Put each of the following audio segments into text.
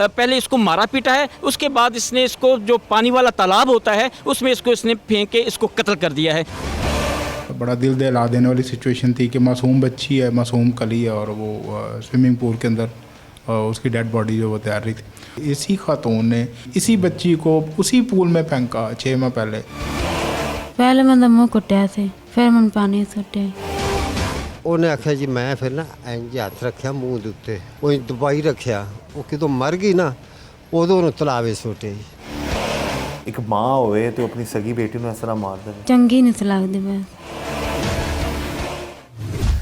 पहले इसको मारा पीटा है, उसके बाद इसने इसको जो पानी वाला तालाब होता है उसमें इसने फेंक के इसको कत्ल कर दिया है। बड़ा दिल दहला देने वाली सिचुएशन थी कि मासूम बच्ची है, मासूम कली है और वो स्विमिंग पूल के अंदर उसकी डेड बॉडी जो वो तैर रही थी। इसी खातून ने इसी बच्ची को उसी पूल में फेंका 6 माह पहले मैं मुँह कुटिया से फिर मैं पानी सुटे। ਉਹਨੇ ਆਖਿਆ ਜੀ ਮੈਂ ਫਿਰ ਨਾ ਇੰਜ ਹੱਥ ਰੱਖਿਆ ਮੂੰਹ ਦੇ ਉੱਤੇ ਉਹ ਦਵਾਈ ਰੱਖਿਆ ਉਹ ਕਿਦੋਂ ਮਰ ਗਈ ਨਾ ਉਦੋਂ ਉਹਨੂੰ ਤਲਾਵੇ ਸੁੱਟੇ। ਇੱਕ ਮਾਂ ਹੋਵੇ ਤੇ ਆਪਣੀ ਸਗੀ ਬੇਟੀ ਨੂੰ ਇਸ ਤਰ੍ਹਾਂ ਮਾਰ ਦੇ ਚੰਗੀ ਨਹੀਂ ਲੱਗਦੀ ਬਸ।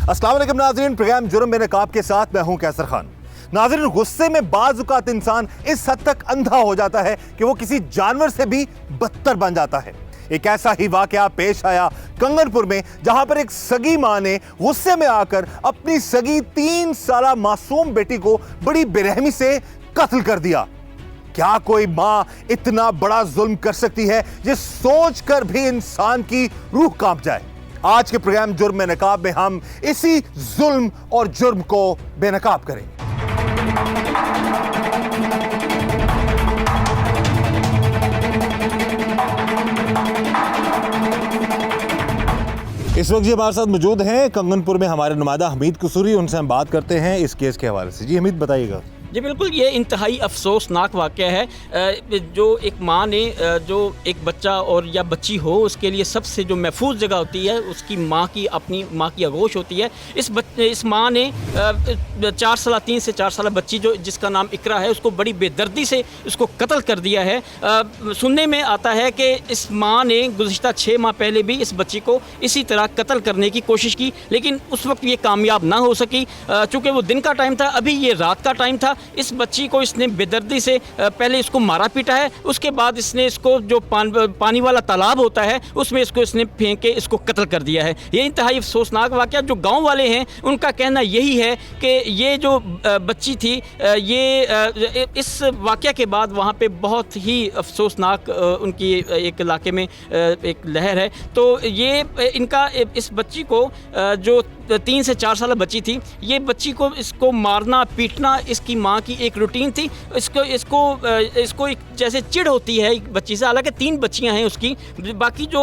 अस्सलाम वालेकुम नाज़रीन, प्रोग्राम जुर्म में नकाब के साथ मैं हूं कैसर खान। नाज़रीन, गुस्से में बाज़ औक़ात इंसान इस हद तक अंधा हो जाता है कि वो किसी जानवर से भी बदतर बन जाता है। एक ऐसा ही वाक़या पेश आया कंगनपुर में, जहां पर एक सगी मां ने गुस्से में आकर अपनी सगी 3 साला मासूम बेटी को बड़ी बेरहमी से कत्ल कर दिया। क्या कोई मां इतना बड़ा जुल्म कर सकती है जिस सोच कर भी इंसान की रूह कांप जाए? आज के प्रोग्राम जुर्म में नकाब में हम इसी जुल्म और जुर्म को बेनकाब करें। इस वक्त जी हमारे साथ मौजूद हैं कंगनपुर में हमारे नुमाइंदा हमीद कसूरी। उनसे हम बात करते हैं इस केस के हवाले से। जी हमीद, बताइएगा। जी बिल्कुल, ये इंतहाई अफसोसनाक वाक़या है। जो एक माँ ने जो एक बच्चा और या बच्ची हो उसके लिए सबसे जो महफूज जगह होती है उसकी माँ की, अपनी माँ की आगोश होती है। इस माँ ने 3 से 4 साल बच्ची जो जिसका नाम इकरा है उसको बड़ी बेदर्दी से उसको कत्ल कर दिया है। सुनने में आता है कि इस माँ ने गुज़िश्ता 6 माह पहले भी इस बच्ची को इसी तरह कत्ल करने की कोशिश की, लेकिन उस वक्त ये कामयाब ना हो सकी। चूँकि वो दिन का टाइम था, अभी ये रात का टाइम था। इस बच्ची को इसने बेदर्दी से पहले इसको मारा पीटा है, उसके बाद इसने इसको जो पानी वाला तालाब होता है उसमें इसने फेंक के इसको कत्ल कर दिया है। ये इंतहाई अफसोसनाक वाक़या। जो गांव वाले हैं उनका कहना यही है कि ये जो बच्ची थी ये इस वाक़या के बाद वहाँ पे बहुत ही अफसोसनाक उनकी एक इलाके में एक लहर है। तो ये इनका इस बच्ची को जो 3 से 4 साल बच्ची थी, ये बच्ची को इसको मारना पीटना इसकी माँ की एक रूटीन थी। इसको एक जैसे चिढ़ होती है एक बच्ची से। हालांकि 3 बच्चियां हैं उसकी, बाकी जो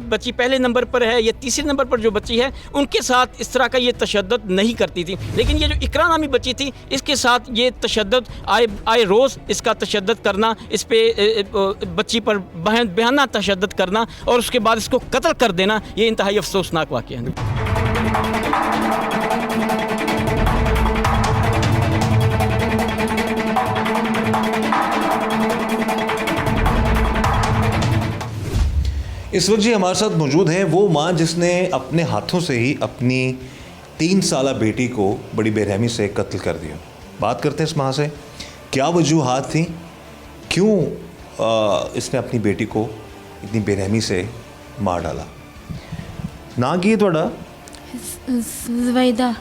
बच्ची पहले नंबर पर है या तीसरे नंबर पर जो बच्ची है उनके साथ इस तरह का ये तशद्दुद नहीं करती थी, लेकिन ये जो इकरा नामी बच्ची थी इसके साथ ये तशद्दुद आए रोज़ इसका तशद्दुद करना, इस पर बच्ची पर बयाना तशद्दुद करना और उसके बाद इसको कत्ल कर देना, ये इंतहाई अफसोसनाक वाक़या है। इस वक्त जी हमारे साथ मौजूद हैं वो माँ जिसने अपने हाथों से ही अपनी 3 साला बेटी को बड़ी बेरहमी से कत्ल कर दिया। बात करते हैं इस माँ से, क्या वजूहात थी, क्यों इसने अपनी बेटी को इतनी बेरहमी से मार डाला। ना की थोड़ा ज़ुबैदा।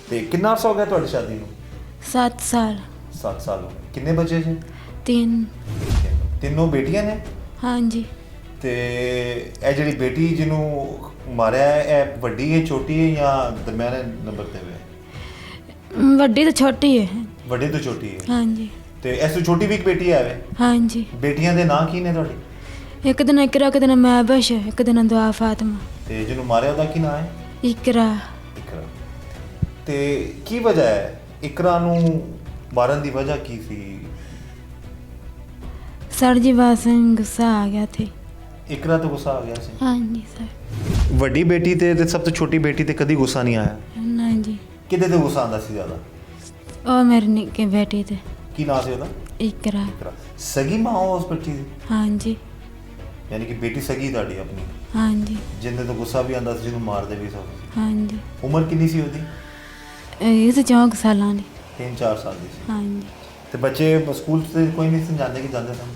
कितना अर्सा हो गया थोड़ी शादी में? 7 साल। 7 साल हो गए। कितने बच्चे जी? 3। तीनों बेटियां ने? हाँ जी। ਤੇ ਇਹ ਜਿਹੜੀ ਬੇਟੀ ਜਿਹਨੂੰ ਮਾਰਿਆ ਹੈ ਇਹ ਵੱਡੀ ਹੈ, ਛੋਟੀ ਹੈ ਜਾਂ ਦਰਮਿਆਨੇ ਨੰਬਰ ਤੇ ਹੈ? ਵੱਡੀ ਤਾਂ ਛੋਟੀ ਹੈ। ਵੱਡੀ ਤੋਂ ਛੋਟੀ ਹੈ? ਹਾਂਜੀ। ਤੇ ਇਸ ਤੋਂ ਛੋਟੀ ਵੀ ਇੱਕ ਬੇਟੀ ਹੈ ਵੇ? ਹਾਂਜੀ। ਬੇਟੀਆਂ ਦੇ ਨਾਂ ਕੀ ਨੇ ਤੁਹਾਡੀ? ਇੱਕ ਦਿਨ ਇਕਰਾ, ਇੱਕ ਦਿਨ ਮਹਿਬਸ਼, ਇੱਕ ਦਿਨ ਦੁਆ ਫਾਤਿਮਾ। ਤੇ ਜਿਹਨੂੰ ਮਾਰਿਆ ਉਹਦਾ ਕੀ ਨਾਂ ਹੈ? ਇਕਰਾ। ਇਕਰਾ। ਤੇ ਕੀ ਵਜ੍ਹਾ ਹੈ ਇਕਰਾ ਨੂੰ ਮਾਰਨ ਦੀ ਵਜ੍ਹਾ ਕੀ ਸੀ? ਸਰ ਜੀ ਬਸ ਗੁੱਸਾ ਆ ਗਿਆ ਥੇ। ਇਕਰਾ ਤੋਂ ਗੁੱਸਾ ਆ ਗਿਆ ਸੀ? ਹਾਂਜੀ ਸਰ। ਵੱਡੀ ਬੇਟੀ ਤੇ ਸਭ ਤੋਂ ਛੋਟੀ ਬੇਟੀ ਤੇ ਕਦੀ ਗੁੱਸਾ ਨਹੀਂ ਆਇਆ? ਨਹੀਂ ਜੀ। ਕਿਹਦੇ ਤੇ ਗੁੱਸਾ ਆਉਂਦਾ ਸੀ ਜ਼ਿਆਦਾ? ਉਹ ਮੇਰੀ ਨਿੱਕੀ ਬੇਟੀ ਤੇ। ਕੀ ਨਾਂ ਸੀ ਉਹਦਾ? ਇਕਰਾ। ਇਕਰਾ। ਸਗੀ ਮਾਂ ਹੋ ਉਸ ਬੱਚੀ ਦੀ? ਹਾਂਜੀ। यानी कि बेटी सगी ਤੁਹਾਡੀ ਆਪਣੀ? ਹਾਂਜੀ। ਜਿੰਦੇ ਤੋਂ ਗੁੱਸਾ ਵੀ ਆਉਂਦਾ ਸੀ, ਜਿਹਨੂੰ ਮਾਰਦੇ ਵੀ ਸਭ? ਹਾਂਜੀ। ਉਮਰ ਕਿੰਨੀ ਸੀ ਉਹਦੀ? ਇਹ 4 ਸਾਲਾਂ ਦੀ। 3-4 ਸਾਲ ਦੀ ਸੀ? ਹਾਂਜੀ। ਤੇ ਬੱਚੇ ਸਕੂਲ ਤੇ ਕੋਈ ਨਹੀਂ ਸਮਝਾਉਂਦੇ ਕਿ ਜਾਂਦੇ ਸਨ?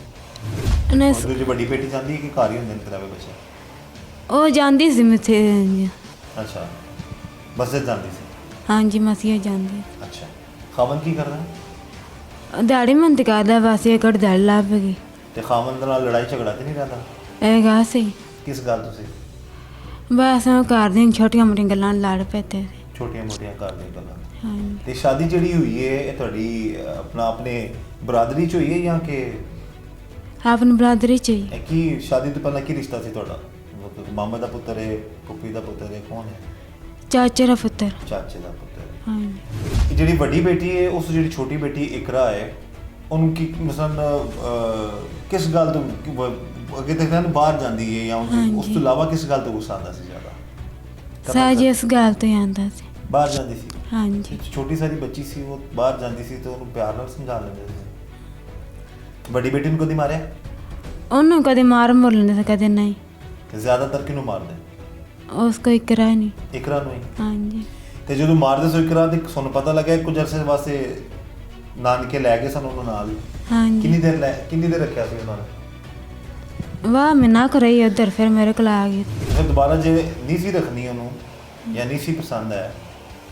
ਨਹੀਂ। ਉਹ ਵੱਡੀ ਬੇਟੀ ਜਾਂਦੀ ਹੈ ਕਿ ਘਰ ਹੀ ਹੁੰਦੇ ਨੇ ਕਰਾਵੇ ਬੱਚੇ? ਉਹ ਜਾਂਦੀ ਸੀ ਮਿੱਥੇ। ਅੱਛਾ, ਮਸਜਿਦ ਜਾਂਦੀ ਸੀ? ਹਾਂਜੀ, ਮਸਜਿਦ ਜਾਂਦੀ। ਅੱਛਾ। ਖਾਵਨ ਕੀ ਕਰਦਾ? ਦਿਹਾੜੀ ਮਿਹਨਤ ਕਰਦਾ, ਬਸ ਇਹ ਘੜ ਦਿਹਾੜੀ ਲੱਭ ਗਈ। ਤੇ ਖਾਵਨ ਨਾਲ ਲੜਾਈ ਝਗੜਾ ਤੇ ਨਹੀਂ ਰਹਿੰਦਾ? ਇਹ ਗਾ ਸੀ। ਕਿਸ ਗੱਲ ਤੋਂ ਸੀ? ਬਸ ਘਰ ਦੀਆਂ ਛੋਟੀਆਂ ਮੋਟੀਆਂ ਗੱਲਾਂ ਲੜ ਪਏ ਤੇ। ਛੋਟੀਆਂ ਮੋਟੀਆਂ ਘਰ ਦੀਆਂ ਗੱਲਾਂ। ਹਾਂਜੀ ਤੇ ਸ਼ਾਦੀ ਜਿਹੜੀ ਹੋਈ ਹੈ ਇਹ ਤੁਹਾਡੀ ਆਪਣਾ ਆਪਣੇ ਬਰਾਦਰੀ ਚ ਹੋਈ ਹੈ ਜਾਂ ਕਿ ਆਪਣੀ ਬਰਾਦਰੀ ਚ ਹੀ ਇਹ ਕੀ ਸ਼ਾਦੀ ਤੋਂ ਪਹਿਲਾਂ ਕੀ ਰਿਸ਼ਤਾ ਸੀ ਤੁਹਾਡਾ? ਮਤਲਬ ਮਾਮਾ ਦਾ ਪੁੱਤਰ ਹੈ, ਫੁੱਫੀ ਦਾ ਪੁੱਤਰ ਹੈ, ਕੌਣ ਹੈ? ਚਾਚੇ ਦਾ ਪੁੱਤਰ। ਚਾਚੇ ਦਾ ਪੁੱਤਰ ਹੈ। ਹਾਂਜੀ ਇਹ ਜਿਹੜੀ ਵੱਡੀ ਬੇਟੀ ਹੈ ਉਸ ਜਿਹੜੀ ਛੋਟੀ ਬੇਟੀ ਇਕਰਾ ਹੈ ਉਹਨੂੰ ਕੀ ਮਸਲਨ ਕਿਸ ਗੱਲ ਤੋਂ ਅੱਗੇ ਤੱਕ ਨਾ ਬਾਹਰ ਜਾਂਦੀ ਹੈ ਜਾਂ ਉਸ ਤੋਂ ਇਲਾਵਾ ਕਿਸ ਗੱਲ ਤੋਂ ਗੁੱਸਾ ਆਉਂਦਾ ਸੀ ਜ਼ਿਆਦਾ? ਸਾਜੀ ਇਸ ਗੱਲ ਤੋਂ ਹੀ ਆਉਂਦਾ ਸੀ। ਬਾਹਰ ਜਾਂਦੀ ਸੀ? ਹਾਂਜੀ ਛੋਟੀ ਸਾਰੀ ਬੱਚੀ ਸੀ ਉਹ ਬਾਹਰ ਜਾਂਦੀ ਸੀ ਤੇ ਉਹਨੂੰ ਪਿਆਰ ਨਾਲ ਸਮਝਾ ਲੈਂਦੇ ਸੀ। ਵੱਡੀ ਬੇਟੀ ਨੂੰ ਕਦੀ ਮਾਰਿਆ? ਉਹਨੂੰ ਕਦੇ ਮਾਰ ਮੁਰ ਲੈਂਦੇ ਸੀ ਕਦੇ ਨਹੀਂ। ਤੇ ਜ਼ਿਆਦਾਤਰ ਕਿਹਨੂੰ ਮਾਰਦੇ? ਉਸ ਕੋ ਇਕਰਾ ਨਹੀਂ। ਇਕਰਾ ਨੂੰ ਹੀ? ਹਾਂਜੀ ਤੇ ਜਦੋਂ ਮਾਰਦੇ ਸੋ ਇਕਰਾ ਤੇ ਸਾਨੂੰ ਪਤਾ ਲੱਗਿਆ ਕੁਝ ਅਰਸੇ ਵਾਸਤੇ ਨਾਨਕੇ ਲੈ ਗਏ ਸਾਨੂੰ ਉਹਨਾਂ ਨਾਲ। ਹਾਂਜੀ ਕਿੰਨੀ ਦੇਰ ਰੱਖਿਆ ਸੀ ਉਹਨਾਂ ਨੇ? ਵਾਹ ਮੈਂ ਨਾ ਕਰਾਈ ਉਧਰ ਫਿਰ ਮੇਰੇ ਕੋਲ ਆ ਗਈ। ਫਿਰ ਦੁਬਾਰਾ ਜੇ ਨਹੀਂ ਸੀ ਰੱਖਣੀ ਉਹਨੂੰ ਜਾਂ ਨਹੀਂ ਸੀ ਪਸੰਦ ਹੈ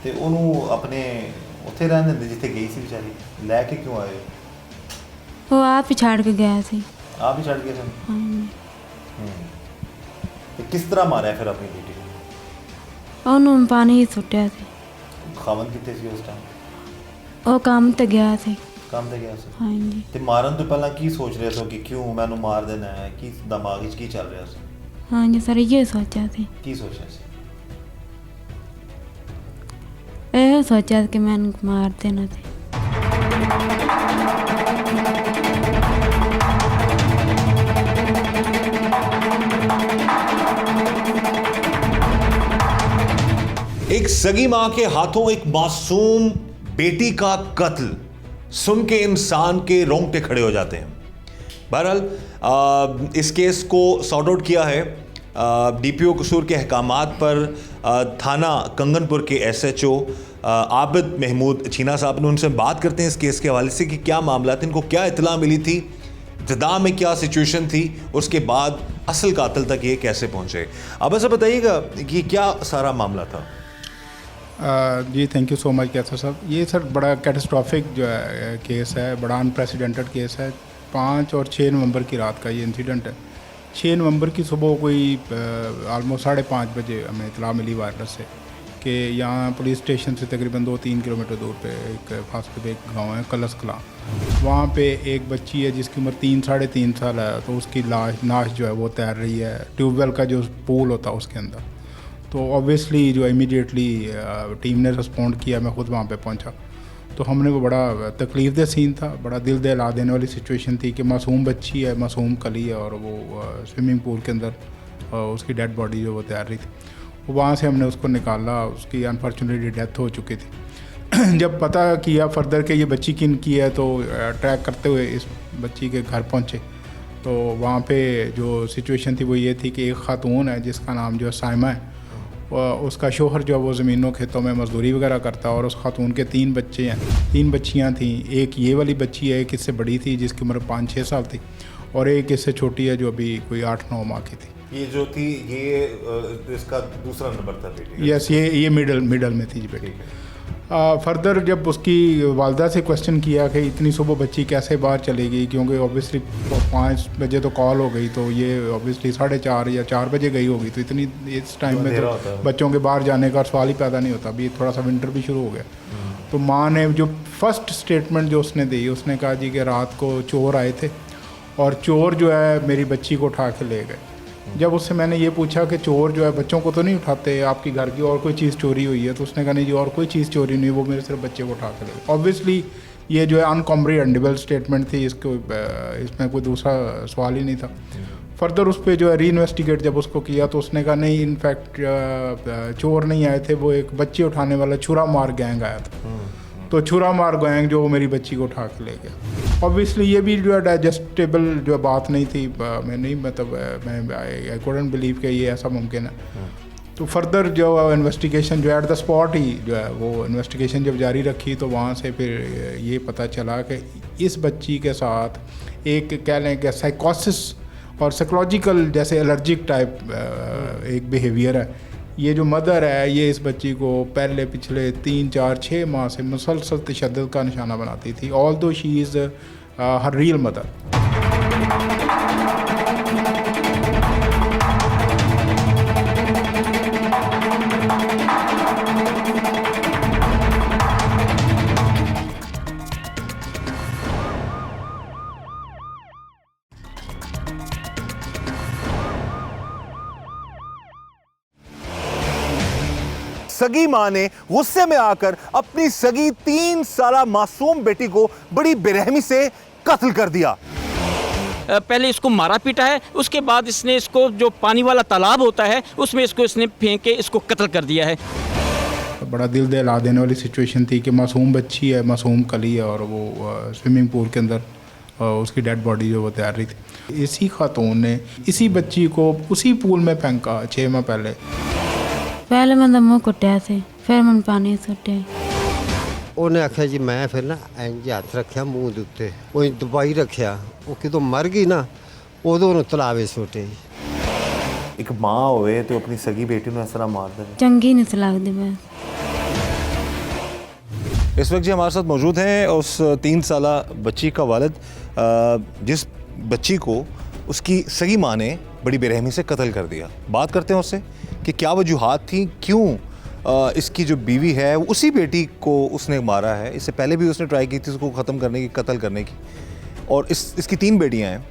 ਤੇ ਉਹਨੂੰ ਆਪਣੇ ਉੱਥੇ ਰਹਿਣ ਦਿੰਦੇ ਜਿੱਥੇ ਗਈ ਸੀ ਵਿਚਾਰੀ। ਲੈ ਕੇ ਕਿਉਂ ਆਏ? ਉਹ ਆਪ ਹੀ ਛੱਡ ਕੇ ਗਿਆ ਸੀ। ਆਪ ਹੀ ਛੱਡ ਗਏ ਸਨ? ਹਾਂਜੀ ਤੇ ਕਿਸ ਤਰ੍ਹਾਂ ਮਾਰਿਆ ਫਿਰ ਆਪਣੀ ਬੇਟੀ ਨੂੰ? ਉਹਨੂੰ ਪਾਣੀ ਹੀ ਸੁੱਟਿਆ ਸੀ। ਖਾਵਨ ਕਿੱਥੇ ਸੀ ਉਸ ਟਾਈਮ? ਉਹ ਕੰਮ ਤੇ ਗਿਆ ਸੀ। ਕੰਮ ਤੇ ਗਿਆ ਸੀ? ਹਾਂਜੀ ਤੇ ਮਾਰਨ ਤੋਂ ਪਹਿਲਾਂ ਕੀ ਸੋਚ ਰਿਹਾ ਸੀ ਕਿ ਕਿਉਂ ਮੈਨੂੰ ਮਾਰ ਦੇਣਾ ਹੈ? ਕੀ ਦਿਮਾਗ ਵਿੱਚ ਕੀ ਚੱਲ ਰਿਹਾ ਸੀ? ਹਾਂਜੀ ਸਰ ਇਹ ਸੋਚਿਆ ਸੀ। ਕੀ ਸੋਚਿਆ ਸੀ? ਇਹ ਸੋਚਿਆ ਸੀ ਕਿ ਮੈਨੂੰ ਮਾਰ ਦੇਣਾ ਸੀ। एक सगी मां के हाथों एक मासूम बेटी का कत्ल सुन के इंसान के रोंगटे खड़े हो जाते हैं। बहरहाल इस केस को सॉर्ट आउट किया है डीपीओ कसूर के अहकामात पर थाना कंगनपुर के एसएचओ आबिद महमूद छीना साहब ने। उनसे बात करते हैं इस केस के हवाले से कि क्या मामला थे, इनको क्या इत्तला मिली थी, इब्तिदा में क्या सिचुएशन थी, उसके बाद असल कातिल तक ये कैसे पहुँचे। अब ऐसा बताइएगा कि क्या सारा मामला था? जी थैंक यू सो मच कैसर साहब। ये सर बड़ा कैटास्ट्रॉफिक जो है केस है, बड़ा अनप्रेसिडेंटेड केस है। 5 और 6 नवंबर की रात का ये इंसिडेंट है। 6 नवंबर की सुबह कोई आलमोस्ट 5:30 बजे हमें इतला मिली वायरलेस से कि यहाँ पुलिस स्टेशन से तकरीबन 2-3 किलोमीटर दूर पे एक फासले पे एक गाँव है कलस कलां। वहाँ पे एक बच्ची है जिसकी उम्र 3-3.5 साल है। तो उसकी नाश जो है वो तैर रही है ट्यूबवेल का जो पूल होता है उसके अंदर। तो ऑब्वियसली जो इमीडिएटली टीम ने रिस्पॉन्ड किया, मैं खुद वहाँ पे पहुँचा। तो हमने वो बड़ा तकलीफ़देह सीन था, बड़ा दिल दहला देने वाली सिचुएशन थी कि मासूम बच्ची है, मासूम कली है और वो स्विमिंग पूल के अंदर उसकी डेड बॉडी जो वो तैर रही थी। वहाँ से हमने उसको निकाला, उसकी अनफॉर्चुनेटली डेथ हो चुकी थी। जब पता किया फर्दर कि ये बच्ची किन की है तो ट्रैक करते हुए इस बच्ची के घर पहुँचे। तो वहाँ पे जो सिचुएशन थी वो ये थी कि एक ख़ातून है जिसका नाम जो है साइमा है, उसका शोहर जो है वो ज़मीनों खेतों में मजदूरी वगैरह करता है और उस खातून के 3 बच्चे हैं, 3 बच्चियां थीं। एक ये वाली बच्ची है, एक इससे बड़ी थी जिसकी उम्र 5-6 साल थी और एक इससे छोटी है जो अभी कोई 8-9 माह की थी। ये जो थी ये इसका दूसरा नंबर था बेटी? यस, ये मिडल में थी जी बेटी। फर्दर जब उसकी वालदा से क्वेश्चन किया कि इतनी सुबह बच्ची कैसे बाहर चली गई, क्योंकि ऑब्वियसली 5 बजे तो कॉल हो गई, तो ये ऑब्वियसली 4:30 या 4 बजे गई होगी। तो इतनी इस टाइम में तो बच्चों के बाहर जाने का सवाल ही पैदा नहीं होता। अभी थोड़ा सा विंटर भी शुरू हो गया। तो माँ ने जो फर्स्ट स्टेटमेंट जो उसने दी, उसने कहा जी कि रात को चोर आए थे और चोर जो है मेरी बच्ची को उठा के ले गए। जब उससे मैंने ये पूछा कि चोर जो है बच्चों को तो नहीं उठाते, आपकी घर की और कोई चीज़ चोरी हुई है? तो उसने कहा नहीं जी और कोई चीज़ चोरी नहीं, वो मेरे सिर्फ बच्चे को उठा के ले गए। ऑब्वियसली ये जो है अनकॉम्प्रिहेंडेबल स्टेटमेंट थी, इसमें कोई दूसरा सवाल ही नहीं था। फर्दर उस पर जो है री इन्वेस्टिगेट जब उसको किया तो उसने कहा नहीं, इनफैक्ट चोर नहीं आए थे, वो एक बच्चे उठाने वाला छुरा मार गैंग आया था। तो छुरा मार गैंग जो मेरी बच्ची को उठा के ले गया। ऑब्वियसली ये भी जो है डाइजेस्टेबल जो बात नहीं थी। मैं नहीं मतलब मैं आई कुडंट बिलीव कि ये ऐसा मुमकिन है। तो फर्दर जो इन्वेस्टिगेशन जो एट द स्पॉट ही जो है वो इन्वेस्टिगेशन जब जारी रखी तो वहाँ से फिर ये पता चला कि इस बच्ची के साथ एक कह लें कि साइकोसिस और साइकोलॉजिकल जैसे एलर्जिक टाइप एक बिहेवियर है। ये जो मदर है ये इस बच्ची को पहले पिछले 3-4-6 माह से मुसलसल तशद्दुद का निशाना बनाती थी, although she is her real mother. सगी मां ने गुस्से में आकर अपनी सगी 3 साला मासूम बेटी को बड़ी बेरहमी से कत्ल कर दिया। पहले इसको मारा पीटा है, उसके बाद इसने इसको जो पानी वाला तालाब होता है उसमें इसने फेंक के इसको कत्ल कर दिया है। बड़ा दिल दहला देने वाली सिचुएशन थी कि मासूम बच्ची है, मासूम कली है, और वो स्विमिंग पूल के अंदर उसकी डेड बॉडी जो वो तैर रही थी। इसी खातून ने इसी बच्ची को उसी पूल में फेंका 6 माह पहले। पहले मैं मुँह कुटिया से, फिर मैं पानी सुटे। ਉਹਨੇ ਆਖਿਆ ਜੀ ਮੈਂ ਫਿਰ ਨਾ ਇੰਜ ਹੱਥ ਰੱਖਿਆ ਮੂੰਹ ਦੇ ਉੱਤੇ, ਉਹ ਦਬਾਈ ਰੱਖਿਆ, ਉਹ ਕਿਦੋਂ ਮਰ ਗਈ ਨਾ ਉਦੋਂ ਉਹਨੂੰ ਤਲਾਵੇ ਸੁੱਟੇ। ਇੱਕ ਮਾਂ ਹੋਵੇ ਤੇ ਆਪਣੀ ਸਗੀ बेटी ਨੂੰ ਇਸ ਤਰ੍ਹਾਂ ਮਾਰ ਦੇ। चंगी नहीं सी लगती बस। इस वक्त जी हमारे साथ मौजूद हैं उस 3 साला बच्ची का वालिद, जिस बच्ची को उसकी सगी माँ ने बड़ी बेरहमी से कत्ल कर दिया। बात करते हैं उससे कि क्या वजूहात थी, क्यों इसकी जो बीवी है उसी बेटी को उसने मारा है। इससे पहले भी उसने ट्राई की थी उसको ख़त्म करने की, कत्ल करने की, और इसकी 3 बेटियां हैं।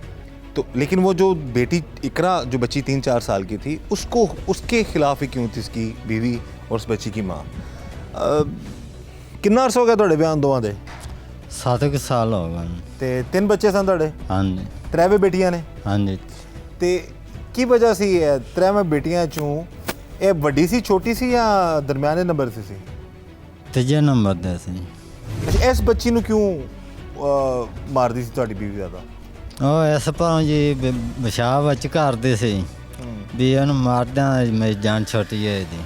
तो लेकिन वो जो बेटी इकरा जो बच्ची 3-4 साल की थी उसको उसके खिलाफ ही क्यों थी इसकी बीवी और उस बच्ची की माँ। कितना अर्सा हो गया ਤੁਹਾਡੇ ਬਿਆਨ ਦੋਵਾਂ ਦੇ? 7 ਸਾਲ ਹੋ ਗਏ ਤੇ 3 ਬੱਚੇ ਸਨ ਤੁਹਾਡੇ? ਹਾਂਜੀ 3 ਬੇਟੀਆਂ ਨੇ? ਹਾਂਜੀ। ਤੇ ਕੀ ਵਜ੍ਹਾ ਸੀ ਇਹ 3 ਬੇਟੀਆਂ ਚੋਂ ਇਹ ਵੱਡੀ ਸੀ, ਛੋਟੀ ਸੀ ਜਾਂ ਦਰਮਿਆਨੇ ਨੰਬਰ ਤੇ ਸੀ? ਤੀਜੇ ਨੰਬਰ ਤੇ ਸੀ। ਅੱਛਾ, ਇਸ ਬੱਚੀ ਨੂੰ ਕਿਉਂ ਮਾਰਦੀ ਸੀ ਤੁਹਾਡੀ ਬੀਵੀ ਜ਼ਿਆਦਾ? ਉਹ ਇਸ ਪਰ ਜੀ ਪਿਸ਼ਾਬ ਵਿੱਚ ਕਰਦੇ ਸੀ ਵੀ ਇਹਨੂੰ ਮਾਰਦਿਆਂ ਮੇਰੀ ਜਾਨ ਛੁੱਟੀ ਹੈ ਇਹਦੀ।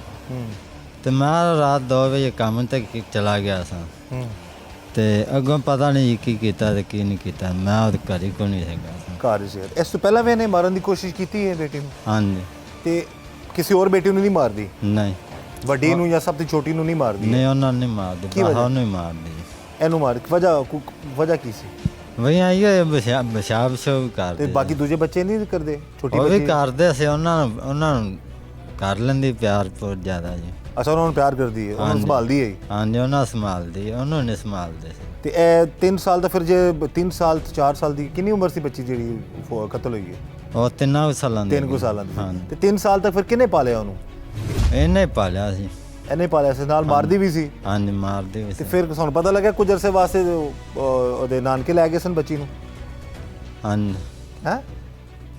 ਤੇ ਮੈਂ ਰਾਤ 2 ਵਜੇ ਕੰਮ ਤੇ ਚਲਾ ਗਿਆ ਸਾਂ ਤੇ ਅੱਗੋਂ ਪਤਾ ਨਹੀਂ ਕੀ ਕੀਤਾ ਤੇ ਕੀ ਨਹੀਂ ਕੀਤਾ। ਮੈਂ ਉਹਦੇ ਘਰ ਹੀ ਕੋਈ ਨਹੀਂ ਸੀਗਾ। ਘਰ ਸੀ। ਇਸ ਤੋਂ ਪਹਿਲਾਂ ਵੀ ਇਹਨੇ ਮਾਰਨ ਦੀ ਕੋਸ਼ਿਸ਼ ਕੀਤੀ ਹੈ ਬੇਟੀ ਨੂੰ? ਹਾਂਜੀ। ਤੇ ਕਿਸੇ ਹੋਰ ਬੇਟੀ ਨੂੰ ਨਹੀਂ ਮਾਰਦੀ? ਨਹੀਂ ਵੱਡੀ ਨੂੰ ਜਾਂ ਸਭ ਤੋਂ ਛੋਟੀ ਨੂੰ ਨਹੀਂ ਮਾਰਦੀ? ਨਹੀਂ ਉਹਨਾਂ ਨੇ ਮਾਰਦੀ, ਬਾਹਰ ਉਹਨੂੰ ਹੀ ਮਾਰਦੀ। ਇਹਨੂੰ ਮਾਰ ਵਜ੍ਹਾ ਕੀ ਸੀ? ਵਈ ਆਈਏ ਪਿਸ਼ਾਬ ਸ਼ੋ ਕਰਦੇ। ਤੇ ਬਾਕੀ ਦੂਜੇ ਬੱਚੇ ਨਹੀਂ ਕਰਦੇ? ਛੋਟੀ ਉਹ ਵੀ ਬੱਚੀ ਕਰਦੇ ਸੀ, ਉਹਨਾਂ ਨੂੰ ਕਰ ਲੈਂਦੀ ਪਿਆਰ ਬਹੁਤ ਜ਼ਿਆਦਾ ਜੀ। ਅੱਛਾ, ਉਹਨਾਂ ਨੂੰ ਪਿਆਰ ਕਰਦੀ ਹੈ, ਉਹਨਾਂ ਨੂੰ ਸੰਭਾਲਦੀ ਹੈ? ਹਾਂਜੀ, ਉਹਨਾਂ ਸੰਭਾਲਦੀ ਹੈ, ਉਹਨੂੰ ਨਹੀਂ ਸੰਭਾਲਦੇ ਸੀ। ਤੇ ਇਹ 3 ਸਾਲ ਦਾ ਫਿਰ ਜੇ 3 ਸਾਲ ਤੇ 4 ਸਾਲ ਦੀ ਕਿੰਨੀ ਉਮਰ ਸੀ ਬੱਚੀ ਜਿਹੜੀ ਕਤਲ ਹੋਈ ਹੈ? ਉਹ 3 ਸਾਲਾਂ ਦੀ। 3 ਸਾਲਾਂ ਦੀ। ਹਾਂਜੀ। ਤੇ 3 ਸਾਲ ਤੱਕ ਫਿਰ ਕਿਹਨੇ ਪਾਲਿਆ ਉਹਨੂੰ? ਇਹਨੇ ਪਾਲਿਆ ਸੀ। ਇਹਨੇ ਪਾਲਿਆ ਸੀ, ਨਾਲ ਮਾਰਦੀ ਵੀ ਸੀ? ਹਾਂਜੀ, ਮਾਰਦੀ ਵੀ ਤੇ ਸੀ। ਫਿਰ ਤੁਹਾਨੂੰ ਪਤਾ ਲੱਗਿਆ ਕੁਝ ਅਰਸੇ ਵਾਸਤੇ ਉਹਦੇ ਨਾਨਕੇ ਲੈ ਗਏ ਸਨ ਬੱਚੀ ਨੂੰ? ਹਾਂਜੀ। ਹੈ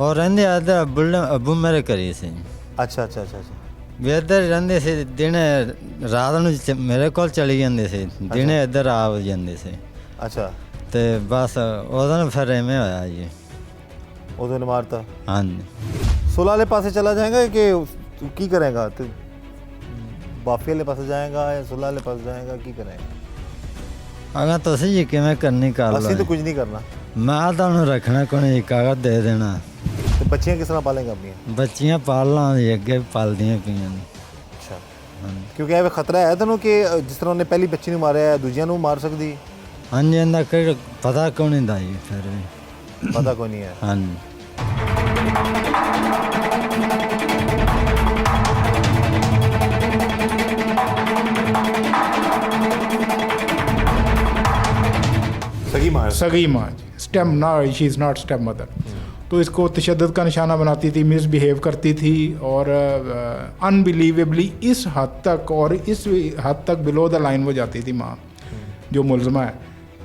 ਉਹ ਰਹਿੰਦੇ ਆ ਤੇ ਅੱਬੂ ਮੇਰੇ ਘਰੇ ਸੀ। ਅੱਛਾ ਅੱਛਾ ਅੱਛਾ ਅੱਛਾ। ਵੀ ਇੱਧਰ ਰਹਿੰਦੇ ਸੀ, ਦਿਨੇ ਰਾਤ ਨੂੰ ਮੇਰੇ ਕੋਲ ਚਲੀ ਜਾਂਦੇ ਸੀ, ਦਿਨੇ ਇੱਧਰ ਆ ਜਾਂਦੇ ਸੀ। ਅੱਛਾ। ਤੇ ਬਸ ਉਹਦਾ ਫਿਰ ਐਵੇਂ ਹੋਇਆ ਜੀ। ਉਦੋਂ ਨੇ ਮਾਰਤਾ? ਹਾਂਜੀ। ਸੁਲਾ ਵਾਲੇ ਪਾਸੇ ਚਲਾ ਜਾਏਗਾ ਕਿ ਕੀ ਕਰੇਗਾ? ਤੇ ਬਾਫੀ ਵਾਲੇ ਪਾਸੇ ਜਾਏਗਾ ਜਾਂ ਸੁਲਾ ਵਾਲੇ ਪਾਸੇ ਜਾਏਗਾ, ਕੀ ਕਰੇਗਾ? ਅਗਾ ਤੁਸੀਂ ਜੀ ਕਿਵੇਂ ਕਰਨੀ ਕਰ ਅਸੀਂ ਤਾਂ ਲਓ। ਕੁਝ ਨਹੀਂ ਕਰਨਾ। ਮੈਂ ਤੁਹਾਨੂੰ ਰੱਖਣਾ ਕੋਈ ਕਾਗਜ਼ ਦੇ ਦੇਣਾ। ਤੇ ਬੱਚੀਆਂ ਕਿਸ ਤਰ੍ਹਾਂ ਪਾਲੇਗਾ ਆਪਣੀਆਂ? ਬੱਚੀਆਂ ਪਾਲ ਲਾਂਗੇ, ਅੱਗੇ ਪਾਲਦੀਆਂ ਪਈਆਂ ਨੇ। ਅੱਛਾ। ਕਿਉਂਕਿ ਇਹ ਖਤਰਾ ਹੈ ਤੈਨੂੰ ਕਿ ਜਿਸ ਤਰ੍ਹਾਂ ਉਹਨੇ ਪਹਿਲੀ ਬੱਚੀ ਨੂੰ ਮਾਰਿਆ ਦੂਜਿਆਂ ਨੂੰ ਮਾਰ ਸਕਦੀ? ਹਾਂਜੀ, ਇਹਦਾ ਕੋਈ ਪਤਾ ਕਿਉਂ ਨਹੀਂ ਦਾ ਜੀ ਫਿਰ ਵੀ। ਪਤਾ ਕੋਈ ਨਹੀਂ ਹੈ। ਹਾਂਜੀ। सगी माँ जी, स्टेम ना, she is not step mother. तो इसको तशद्दुद का निशाना बनाती थी, मिसबिहेव करती थी, और अनबिलीवेबली इस हद तक और इस हद तक बिलो द लाइन वो जाती थी माँ जो मुलज़मा है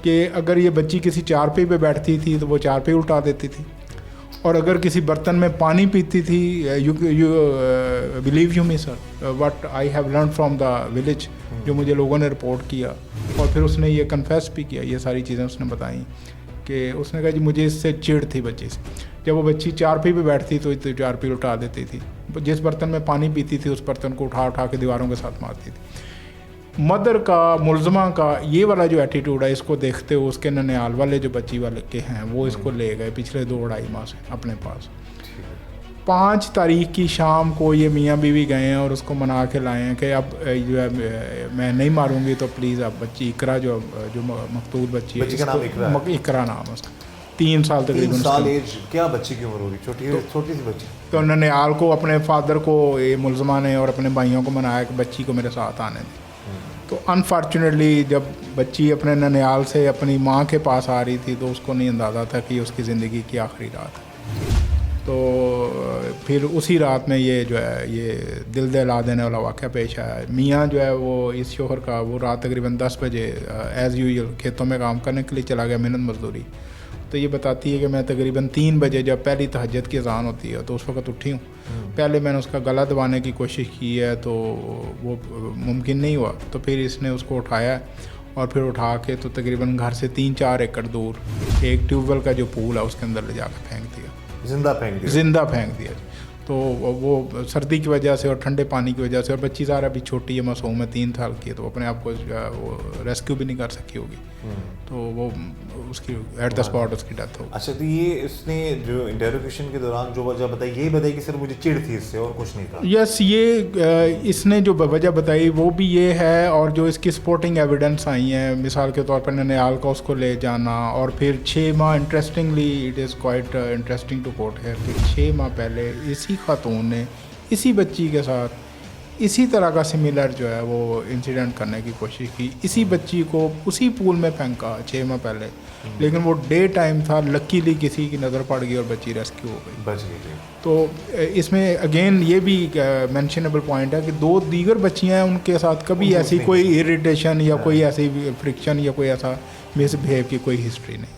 कि अगर ये बच्ची किसी चारपाई पे बैठती थी तो वो चारपाई उल्टा देती थी, और अगर किसी बर्तन में पानी पीती थी, you believe you me sir, what I have learn from the village, जो मुझे लोगों ने रिपोर्ट किया, और फिर उसने ये कन्फेस भी किया, ये सारी चीज़ें उसने बताई कि उसने कहा जी मुझे इससे चिढ़ थी बच्ची से। जब वो बच्ची चारपाई पे बैठती तो चारपाई उठा देती थी, जिस बर्तन में पानी पीती थी उस बर्तन को उठा उठा के दीवारों के साथ मारती थी। मदर का, मुलज़मा का ये वाला जो एटीट्यूड है, इसको देखते हुए उसके ननिहाल वाले जो बच्ची वाले के हैं वो इसको ले गए पिछले 2-2.5 माह से अपने पास। 5 तारीख की शाम को ये मियाँ बीवी गए हैं और उसको मना के लाए हैं कि अब जो है मैं नहीं मारूंगी तो प्लीज़ आप बच्ची इकरा जो मकतूल बच्ची है, का नाम इकरा नाम है उसका, 3 साल तकरीबन। 3 साल एज, क्या बच्ची की उम्र होगी? छोटी सी बच्ची। तो ननिहाल को, अपने फादर को ये मुलज़मा ने और अपने भाइयों को मनाया कि बच्ची को मेरे साथ आने दें। तो अनफॉर्चुनेटली जब बच्ची अपने ननिहाल से अपनी माँ के पास आ रही थी तो उसको नहीं अंदाज़ा था कि उसकी ज़िंदगी की आखिरी रात है। तो फिर उसी रात में ये जो है ये दिल दहला देने वाला वाक़या पेश आया। मियाँ जो है वो इस शोहर का वो रात तकरीबन 10 बजे एज़ यूजुअल खेतों में काम करने के लिए चला गया, मेहनत मजदूरी। तो ये बताती है कि मैं तकरीबन 3 बजे जब पहली तहज्जुद की अज़ान होती है तो उस वक्त उठी हूँ। पहले मैंने उसका गला दबाने की कोशिश की है तो वो मुमकिन नहीं हुआ, तो फिर इसने उसको उठाया और फिर उठा के तो तकरीबन घर से 3-4 एकड़ दूर एक ट्यूबवेल का जो पूल है उसके अंदर ले जाकर फेंक दिया, जिंदा फेंक दिया। तो वो सर्दी की वजह से और ठंडे पानी की वजह से, और बच्ची ज़रा भी छोटी है, मासूम है, 3 साल की है, तो अपने आप को वो रेस्क्यू भी नहीं कर सकी होगी, तो वो उसकी एट द स्पॉट उसकी डेथ हो। अच्छा, तो ये इसने जो इंटेरोगेशन के दौरान जो वजह बताई, यही बताई कि सर मुझे चिढ़ थी इससे और कुछ नहीं था? यस, ये इसने जो वजह बताई वो भी ये है, और जो इसकी सपोर्टिंग एविडेंस आई हैं, मिसाल के तौर पर ननिहाल का उसको ले जाना, और फिर 6 माह, interestingly it is quite interesting to quote है कि 6 माह पहले इसी खातून ने इसी बच्ची के साथ इसी तरह का सिमिलर जो है वो इंसिडेंट करने की कोशिश की। इसी बच्ची को उसी पूल में फेंका 6 माह पहले, लेकिन वो डे टाइम था, लकीली किसी की नज़र पड़ गई और बच्ची रेस्क्यू हो गई, बच गई। तो इसमें अगेन ये भी मेंशनेबल पॉइंट है कि 2 दीगर बच्चियां हैं, उनके साथ कभी ऐसी कोई इरिटेशन या कोई ऐसी फ्रिक्शन या कोई ऐसा मिसबिहेव की कोई हिस्ट्री नहीं।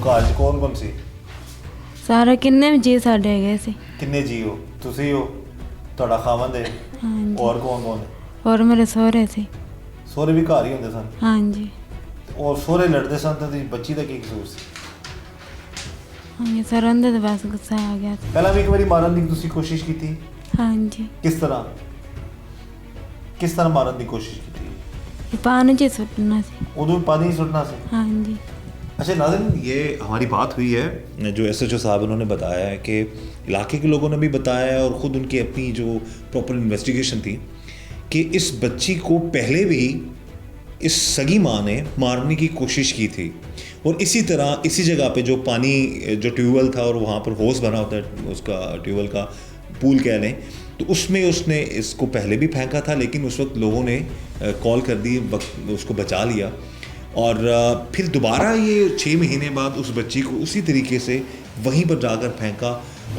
ਘਰ 'ਚ ਕੌਣ ਸੀ? ਸਾਰੇ ਕਿੰਨੇ ਵੀ ਜੀ ਸਾਡੇ ਹੈਗੇ ਸੀ। ਕਿੰਨੇ ਜੀ ਹੋ? ਤੁਸੀਂ ਹੋ, ਤੁਹਾਡਾ ਖਾਵੰਦ ਹੈ, ਹਾਂਜੀ। ਔਰ ਕੌਣ ਹੈ? ਹੋਰ ਮੇਰੇ ਸਹੁਰੇ ਸੀ। ਸਹੁਰੇ ਵੀ ਘਰ ਹੀ ਹੁੰਦੇ ਸਨ? ਹਾਂਜੀ ਔਰ ਸਹੁਰੇ ਲੜਦੇ ਸਨ ਤਾਂ ਦੀ ਬੱਚੀ ਦਾ ਕੀ ਕਸੂਰ ਸੀ? ਹਾਂਜੀ ਸਰ, ਉਹਦੇ ਤਾਂ ਬਸ ਗੁੱਸਾ ਆ ਗਿਆ ਸੀ। ਪਹਿਲਾਂ ਵੀ ਇੱਕ ਵਾਰੀ ਮਾਰਨ ਦੀ ਤੁਸੀਂ ਕੋਸ਼ਿਸ਼ ਕੀਤੀ? ਹਾਂਜੀ, किस तरह मारने की कोशिश की थी? ਪਾਣੀ 'ਚ ਸੁੱਟਣਾ ਸੀ। उदो भी पानी ही सुटना से? ਹਾਂਜੀ अच्छा नाज़रीन, ये हमारी बात हुई है, जो SHO साहब उन्होंने बताया है कि इलाके के लोगों ने भी बताया है और ख़ुद उनकी अपनी जो प्रॉपर इन्वेस्टिगेशन थी कि इस बच्ची को पहले भी इस सगी माँ ने मारने की कोशिश की थी, और इसी तरह इसी जगह पे जो पानी जो ट्यूबवेल था और वहाँ पर होस बना होता है उसका, ट्यूबवेल का पूल कह लें, तो उसमें उसने इसको पहले भी फेंका था, लेकिन उस वक्त लोगों ने कॉल कर दी, वक्त उसको बचा लिया, और फिर दोबारा ये 6 महीने बाद उस बच्ची को उसी तरीके से वहीं पर जाकर फेंका,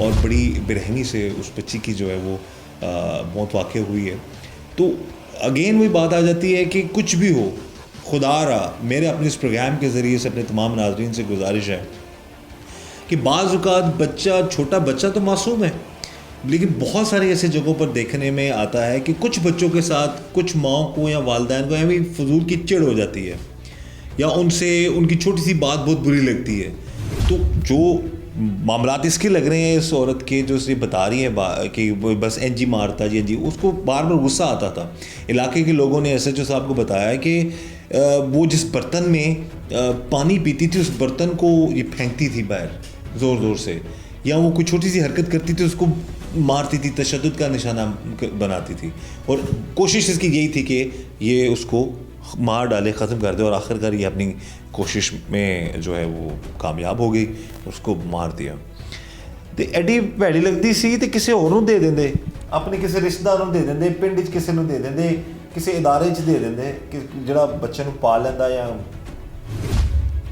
और बड़ी बेरहमी से उस बच्ची की जो है वो मौत वाक़ई हुई है। तो अगेन वही बात आ जाती है कि कुछ भी हो, खुदा रहा, मेरे अपने इस प्रोग्राम के ज़रिए से अपने तमाम नाज़रीन से गुजारिश है कि बाज़ औक़ात बच्चा, छोटा बच्चा तो मासूम है, लेकिन बहुत सारी ऐसे जगहों पर देखने में आता है कि कुछ बच्चों के साथ कुछ माओं को या वालिदैन को ऐसी फजूल की चिढ़ हो जाती है, या उनसे उनकी छोटी सी बात बहुत बुरी लगती है। तो जो मामलात इसके लग रहे हैं इस औरत के, जो इसे बता रही है कि वो बस एनजी मारता जी एनजी, उसको बार बार गुस्सा आता था। इलाके के लोगों ने SHO साहब को बताया कि वो जिस बर्तन में पानी पीती थी उस बर्तन को ये फेंकती थी बाहर ज़ोर ज़ोर से, या वो कोई छोटी सी हरकत करती थी उसको मारती थी, तशद्दुद का निशाना बनाती थी, और कोशिश इसकी यही थी कि ये उसको मार डाले, ख़त्म कर दे, और आखिरकार ये अपनी कोशिश में जो है वो कामयाब हो गई, उसको मार दिया। तो एडी भैड़ी लगती सी तो किसी होर नूं दे देंदे, अपने किसी रिश्तेदार नूं दे देंदे, पिंड च किसी नूं दे देंदे, किसी इदारे च दे देंदे कि जिहड़ा बच्चे नूं पाल लैंदा, या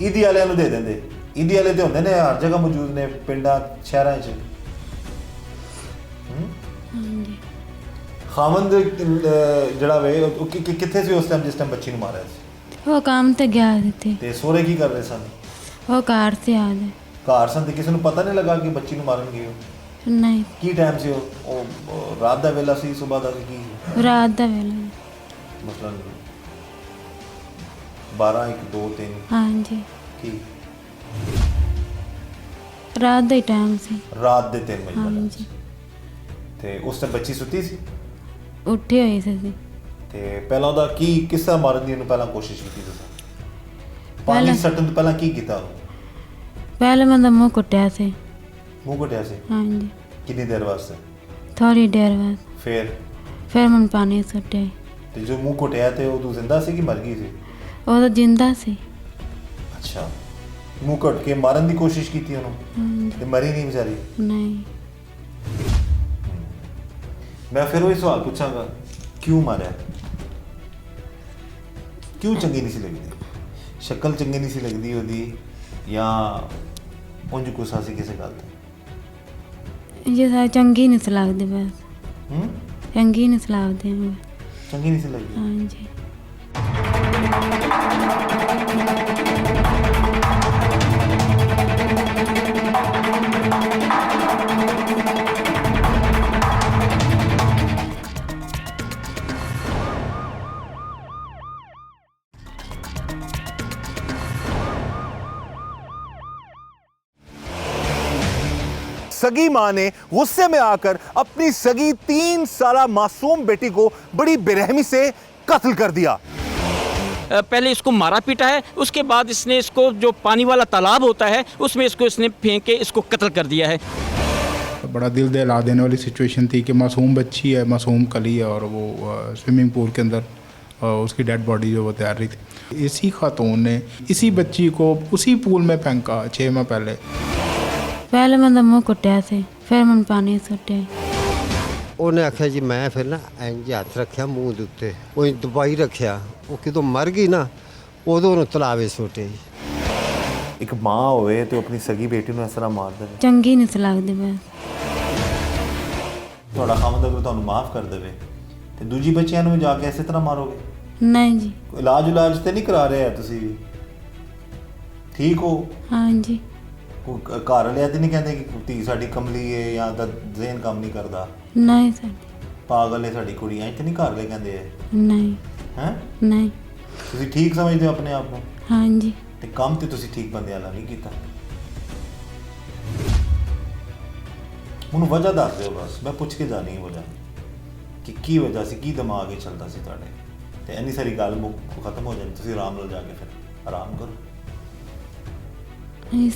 ईदी वालिਆਂ ਨੂੰ दे देंदे। ईदी वाले तो होंदे ने हर जगह मौजूद ने, पिंडां शहरां च। ਹਾਂਜੀ खामंद ਜਿਹੜਾ ਵੇ ਕਿੱਥੇ ਸੀ ਉਸ ਟਾਈਮ ਜਿਸ ਟਾਈਮ ਬੱਚੀ ਨੂੰ ਮਾਰਿਆ ਸੀ? ਉਹ ਕੰਮ ਤੇ ਗਿਆ ਸੀ ਤੇ ਸਹੁਰੇ ਕੀ ਕਰ ਰਹੇ ਸਨ? ਉਹ ਘਰ ਤੇ ਆ ਗਏ। ਘਰ ਸਨ ਤੇ ਕਿਸੇ ਨੂੰ ਪਤਾ ਨਹੀਂ ਲੱਗਾ ਕਿ ਬੱਚੀ ਨੂੰ ਮਾਰਨ ਗਏ ਹੋ? ਨਹੀਂ, ਕੀ ਟਾਈਮ ਸੀ ਉਹ ਰਾਤ ਦਾ ਵੇਲਾ ਸੀ, ਸਵੇਰ ਦਾ ਸੀ, ਕੀ ਰਾਤ ਦਾ ਵੇਲਾ। ਮਸਲਾ 12 1 2 3 ਹਾਂਜੀ ਕੀ ਰਾਤ ਦਾ ਹੀ ਟਾਈਮ ਸੀ। ਰਾਤ ਦੇ 3 ਵਜੇ ਦਾ ਹਾਂਜੀ ਤੇ ਉਸ ਟਾਈਮ ਬੱਚੀ ਸੁੱਤੀ ਸੀ ਉੱਠੇ ਹੋਏ ਸੀ। ਤੇ ਪਹਿਲਾਂ ਉਹਦਾ ਕੀ ਕਿਸ ਤਰ੍ਹਾਂ ਮਾਰਨ ਦੀ ਉਹਨੂੰ ਪਹਿਲਾਂ ਕੋਸ਼ਿਸ਼ ਕੀਤੀ ਤੁਸੀਂ? ਪਾਣੀ ਪਹਿਲਾਂ- ਸੱਟਣ ਤੋਂ ਪਹਿਲਾਂ ਕੀ ਕੀਤਾ? ਪਹਿਲੇ ਮੈਂ ਤਾਂ ਮੂੰਹ ਕੁੱਟਿਆ ਸੀ। ਮੂੰਹ ਘਟਿਆ ਸੀ? ਹਾਂਜੀ ਕਿੰਨੀ ਦੇਰ ਵਾਸਤੇ? ਥੋੜੀ ਦੇਰ ਬਾਅਦ ਫਿਰ ਮੈਨੂੰ ਪਾਣੀ ਸੁੱਟਿਆ। ਤੇ ਜੋ ਮੂੰਹ ਘਟਿਆ ਤੇ ਉਹ ਤੂੰ ਜ਼ਿੰਦਾ ਸੀ ਕਿ ਮਰ ਗਈ ਸੀ? ਉਹ ਤਾਂ ਜਿੰਦਾ ਸੀ। ਅੱਛਾ, ਮੂੰਹ ਘਟ ਕੇ ਮਾਰਨ ਦੀ ਕੋਸ਼ਿਸ਼ ਕੀਤੀ ਉਹਨੂੰ ਹਾਂਜੀ ਤੇ ਮਰੀ ਨਹੀਂ ਵਿਚਾਰੀ? ਨਹੀਂ ਮੈਂ ਫਿਰ ਉਹੀ ਸਵਾਲ ਪੁੱਛਾਂਗਾ ਕਿਉਂ ਮਾਰਿਆ? ਕਿਉਂ ਚੰਗੀ ਨਹੀਂ ਸੀ ਲੱਗਦੀ? ਸ਼ਕਲ ਚੰਗੀ ਨਹੀਂ ਸੀ ਲੱਗਦੀ ਉਹਦੀ ਜਾਂ ਉਂਝ ਗੁੱਸਾ ਸੀ ਕਿਸੇ ਗੱਲ ਤੇ? ਜੇ ਸਾ ਚੰਗੀ ਨਹੀਂ ਸੀ ਲੱਗਦੀ ਬਸ ਹੂੰ ਚੰਗੀ ਨਹੀਂ ਸੀ ਲੱਗਦੀ ਬਸ। ਚੰਗੀ ਨਹੀਂ ਸੀ ਲੱਗਦੀ। ਹਾਂਜੀ सगी मां ने गुस्से में आकर अपनी सगी 3 साला मासूम बेटी को बड़ी बेरहमी से कत्ल कर दिया। पहले इसको मारा पीटा है, उसके बाद इसने इसको जो पानी वाला तालाब होता है उसमें इसने फेंक के इसको कत्ल कर दिया है। बड़ा दिल दहला देने वाली सिचुएशन थी कि मासूम बच्ची है, मासूम कली है और वो स्विमिंग पूल के अंदर उसकी डेड बॉडी जो वो तैर रही थी। इसी खातून ने इसी बच्ची को उसी पूल में फेंका 6 माह पहले। ਪਹਿਲੇ ਮੈਂ ਤਾਂ ਮੂੰਹ ਕੁੱਟਿਆ ਸੀ, ਫਿਰ ਮੈਨੂੰ ਪਾਣੀ ਸੁੱਟਿਆ। ਉਹਨੇ ਆਖਿਆ ਜੀ ਮੈਂ ਫਿਰ ਨਾ ਇੰਜ ਹੱਥ ਰੱਖਿਆ ਮੂੰਹ ਦੇ ਉੱਤੇ, ਉਹ ਦਬਾਈ ਰੱਖਿਆ, ਉਹ ਕਿਦੋਂ ਮਰ ਗਈ ਨਾ ਉਦੋਂ ਉਹਨੂੰ ਤਲਾਵੇ ਸੁੱਟਿਆ ਜੀ। ਇੱਕ ਮਾਂ ਹੋਵੇ ਤੇ ਆਪਣੀ ਸਗੀ ਬੇਟੀ ਨੂੰ ਇਸ ਤਰ੍ਹਾਂ ਮਾਰ ਦੇਵੇ। ਚੰਗੀ ਨਹੀਂ ਸੀ ਲੱਗਦੀ ਬਸ। ਤੁਹਾਡਾ ਖਾਮਦ ਅਗਰ ਤੁਹਾਨੂੰ ਮਾਫ ਕਰ ਦੇਵੇ ਤੇ ਦੂਜੀ ਬੱਚਿਆਂ ਨੂੰ ਜਾ ਕੇ ਇਸੇ ਤਰ੍ਹਾਂ ਮਾਰੋਗੇ? ਨਹੀਂ ਜੀ। ਕੋਈ ਇਲਾਜ ਤੇ ਨਹੀਂ ਕਰਾ ਰਹੇ ਆ ਤੁਸੀਂ ਵੀ? ਠੀਕ ਹੋ? ਹਾਂਜੀ ਕੋਈ ਘਰ ਵਾਲਿਆਂ ਤੇ ਨਹੀਂ ਕਹਿੰਦੇ ਕਿ ਧੀ ਸਾਡੀ ਕਮਲੀ ਹੈ ਜਾਂ ਤਾਂ ਜ਼ਹਿਨ ਕੰਮ ਨਹੀਂ ਕਰਦਾ, ਨਹੀਂ ਸਰ ਪਾਗਲ ਹੈ ਸਾਡੀ ਕੁੜੀ, ਐਂ ਤੇ ਨਹੀਂ ਘਰ ਵਾਲੇ ਕਹਿੰਦੇ ਆ? ਨਹੀਂ ਹੈ ਨਹੀਂ ਤੁਸੀਂ ਠੀਕ ਸਮਝਦੇ ਹੋ ਆਪਣੇ ਆਪ ਨੂੰ? ਹਾਂਜੀ ਤੇ ਕੰਮ ਤੇ ਤੁਸੀਂ ਠੀਕ ਬੰਦਿਆਂ ਨਾਲ ਨਹੀਂ ਕੀਤਾ। ਮੈਨੂੰ ਵਜ੍ਹਾ ਦੱਸ ਦਿਓ ਬਸ, ਮੈਂ ਪੁੱਛ ਕੇ ਜਾਣੀ ਹੈ ਵਜ੍ਹਾ ਕਿ ਕੀ ਵਜ੍ਹਾ ਸੀ, ਕੀ ਦਿਮਾਗ 'ਚ ਚੱਲਦਾ ਸੀ ਤੁਹਾਡੇ, ਤੇ ਇੰਨੀ ਸਾਰੀ ਗੱਲ ਖਤਮ ਹੋ ਜਾਣੀ, ਤੁਸੀਂ ਆਰਾਮ ਨਾਲ ਜਾ ਕੇ ਫਿਰ ਆਰਾਮ ਕਰੋ।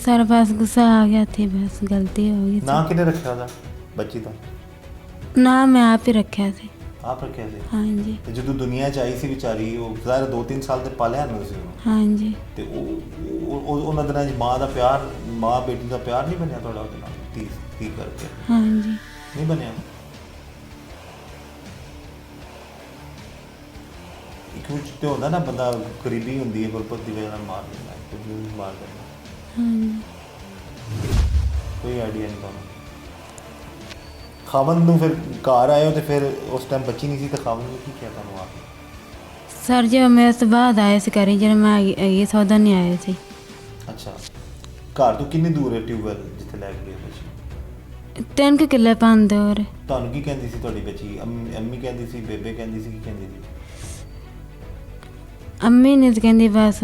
ਸਰ ਬਸ ਗੁੱਸਾ ਆ ਗਿਆ ਸੀ, ਬਸ ਗਲਤੀ ਹੋ ਗਈ ਨਾ ਕਿਹਨੇ ਰੱਖਿਆ ਉਹਦਾ ਬੱਚੀ ਦਾ? ਨਾ ਮੈਂ ਆਪ ਹੀ ਰੱਖਿਆ ਸੀ। ਆਪ ਰੱਖਿਆ ਸੀ? ਹਾਂਜੀ ਤੇ ਜਦੋਂ ਦੁਨੀਆ 'ਚ ਆਈ ਸੀ ਵਿਚਾਰੀ, ਉਹ ਜ਼ਾਹਿਰ 2-3 ਸਾਲ ਤੇ ਪਾਲਿਆ ਨਹੀਂ ਸੀ ਉਹਨੂੰ, ਹਾਂਜੀ ਤੇ ਉਹਨਾਂ ਦਿਨਾਂ 'ਚ ਮਾਂ ਦਾ ਪਿਆਰ, ਮਾਂ ਬੇਟੀ ਦਾ ਪਿਆਰ ਨਹੀਂ ਬਣਿਆ ਤੁਹਾਡਾ ਉਹਦੇ ਨਾਲ ਧੀ ਕਰਕੇ? ਹਾਂਜੀ ਨਹੀਂ ਬਣਿਆ? ਇੱਕ ਕੁਝ ਤੇ ਹੁੰਦਾ ਨਾ, ਬੰਦਾ ਗਰੀਬੀ ਹੁੰਦੀ ਹੈ, ਗੁਰਬਤ ਦੀ ਵਜ੍ਹਾ ਨਾਲ ਮਾਰ ਦਿੰਦਾ, ਕੁਝ ਵੀ ਮਾਰ ਦਿੰਦਾ। ਹਾਂਜੀ ਕੋਈ ਆਈਡੀਆ ਨਹੀਂ ਤੁਹਾਨੂੰ? ਖਾਵਨ ਨੂੰ ਫਿਰ ਘਰ ਆਏ ਹੋ ਤੇ ਫਿਰ ਉਸ ਟਾਈਮ ਬੱਚੀ ਨਹੀਂ ਸੀ, ਤਾਂ ਖਾਵਨ ਨੇ ਕੀ ਕਿਹਾ ਤੁਹਾਨੂੰ ਆ ਕੇ? ਸਰ ਜੀ ਮੇਰੇ ਤੋਂ ਬਾਅਦ ਆਏ ਸੀ ਘਰੇ, ਜਦੋਂ ਮੈਂ ਇਹ ਸੌਦਾ ਨਹੀਂ ਆਇਆ ਸੀ। ਅੱਛਾ, ਘਰ ਤੋਂ ਕਿੰਨੀ ਦੂਰ ਹੈ ਟਿਊਬਵੈਲ ਜਿੱਥੇ ਲੈ ਕੇ ਗਏ ਬੱਚੀ? 3 ਕਿੱਲੇ ਪਾਣੀ ਦੂਰ। ਤੁਹਾਨੂੰ ਕੀ ਕਹਿੰਦੀ ਸੀ ਤੁਹਾਡੀ ਬੱਚੀ? ਅੰਮੀ ਕਹਿੰਦੀ ਸੀ, ਬੇਬੇ ਕਹਿੰਦੀ ਸੀ, ਕੀ ਕਹਿੰਦੀ ਸੀ? ਅੰਮੀ ਨਹੀਂ ਸੀ ਕਹਿੰਦੀ, ਬਸ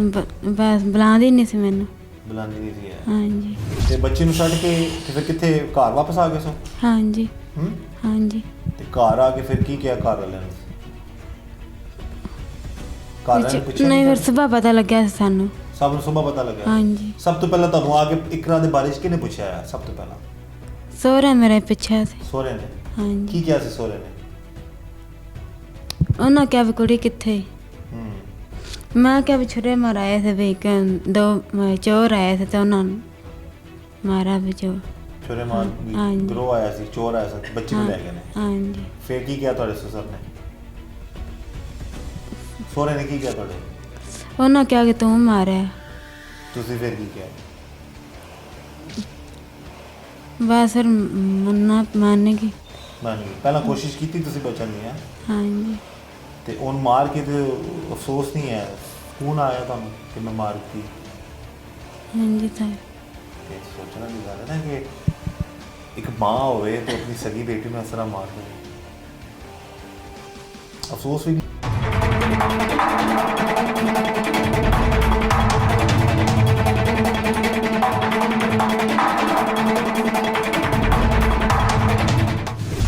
ਬੁਲਾਉਂਦੀ ਨਹੀਂ ਸੀ ਮੈਨੂੰ। ਬੁਲਾਉਂਦੀ ਨਹੀਂ ਸੀ? ਹਾਂਜੀ ਤੇ ਬੱਚੀ ਨੂੰ ਛੱਡ ਕੇ ਤੇ ਫਿਰ ਕਿੱਥੇ ਘਰ ਵਾਪਸ ਆ ਗਏ ਸੋ? ਹਾਂਜੀ ਹੂੰ ਹਾਂਜੀ ਤੇ ਘਰ ਆ ਕੇ ਫਿਰ ਕੀ ਕਿਹਾ ਘਰ ਵਾਲਿਆਂ ਨੇ? ਘਰ ਵਾਲਿਆਂ ਨੇ ਪੁੱਛਿਆ ਨਹੀਂ, ਫਿਰ ਤੁਹਾਨੂੰ? ਸੁਬਾਹ ਪਤਾ ਲੱਗਿਆ ਸੀ ਸਾਨੂੰ। ਸਭ ਨੂੰ ਸੁਬਾਹ ਪਤਾ ਲੱਗਿਆ? ਹਾਂਜੀ ਸਭ ਤੋਂ ਪਹਿਲਾਂ ਤੁਹਾਨੂੰ ਆ ਕੇ ਇਕਰਾ ਦੇ ਬਾਰੇ 'ਚ ਕਿਹਨੇ ਪੁੱਛਿਆ ਹੈ? ਸਭ ਤੋਂ ਪਹਿਲਾਂ ਸਹੁਰਾ ਮੇਰੇ ਪਿੱਛੇ ਸੀ। ਸਹੁਰੇ ਨੇ? ਹਾਂਜੀ ਕੀ ਕਿਹਾ ਸੀ ਸਹੁਰੇ ਨੇ? ਉਹਨਾਂ ਕਿਹਾ ਵੀ ਕੁੜੀ ਕਿੱਥੇ? ਹੂੰ ਮੈਂ ਕਿਹਾ ਵੀ ਛੁਰੇ ਮਾਰਾਏ ਸੀ ਵੀ ਦੋ ਚੋਰ ਆਏ ਸੀ ਤੇ ਉਹਨਾਂ ਨੂੰ ਮਾਰਾ ਵੀ ਚੋਰ। ਛੁਰੇ ਮਾਰ ਹਾਂਜੀ। ਗਰੋ ਆਇਆ ਸੀ, ਚੋਰ ਆਇਆ ਸੀ, ਬੱਚੀ ਨੂੰ ਲੈ ਗਏ ਨੇ? ਹਾਂਜੀ ਫਿਰ ਕੀ ਕਿਹਾ ਤੁਹਾਡੇ ਸਸੁਰ ਨੇ? ਸਹੁਰੇ ਨੇ ਕੀ ਕਿਹਾ ਤੁਹਾਡੇ? ਉਹਨਾਂ ਕਿਹਾ ਕਿ ਤੂੰ ਮਾਰਿਆ। ਤੁਸੀਂ ਫਿਰ ਕੀ ਕਿਹਾ? ਬਸ ਫਿਰ ਮੰਨ ਗਈ। ਮੰਨ ਗਏ? ਪਹਿਲਾਂ ਕੋਸ਼ਿਸ਼ ਕੀਤੀ ਤੁਸੀਂ ਬਚਣ ਦੀ? ਹੈ ਹਾਂਜੀ ਤੇ ਉਹਨੂੰ ਮਾਰ ਕੇ ਤੇ ਅਫਸੋਸ ਨਹੀਂ ਹੈ, ਸਕੂਨ ਆਇਆ ਤੁਹਾਨੂੰ ਕਿ ਮੈਂ ਮਾਰ ਦਿੱਤੀ? ਹਾਂਜੀ ਸਰ ਤੇ ਸੋਚਣਾ ਦੀ ਗੱਲ ਹੈ ਨਾ ਕਿ ਇੱਕ ਮਾਂ ਹੋਵੇ ਤੇ ਆਪਣੀ ਸਗੀ ਬੇਟੀ ਨੂੰ ਇਸ ਤਰ੍ਹਾਂ ਮਾਰ ਦੇਵੇ, ਅਫਸੋਸ ਵੀ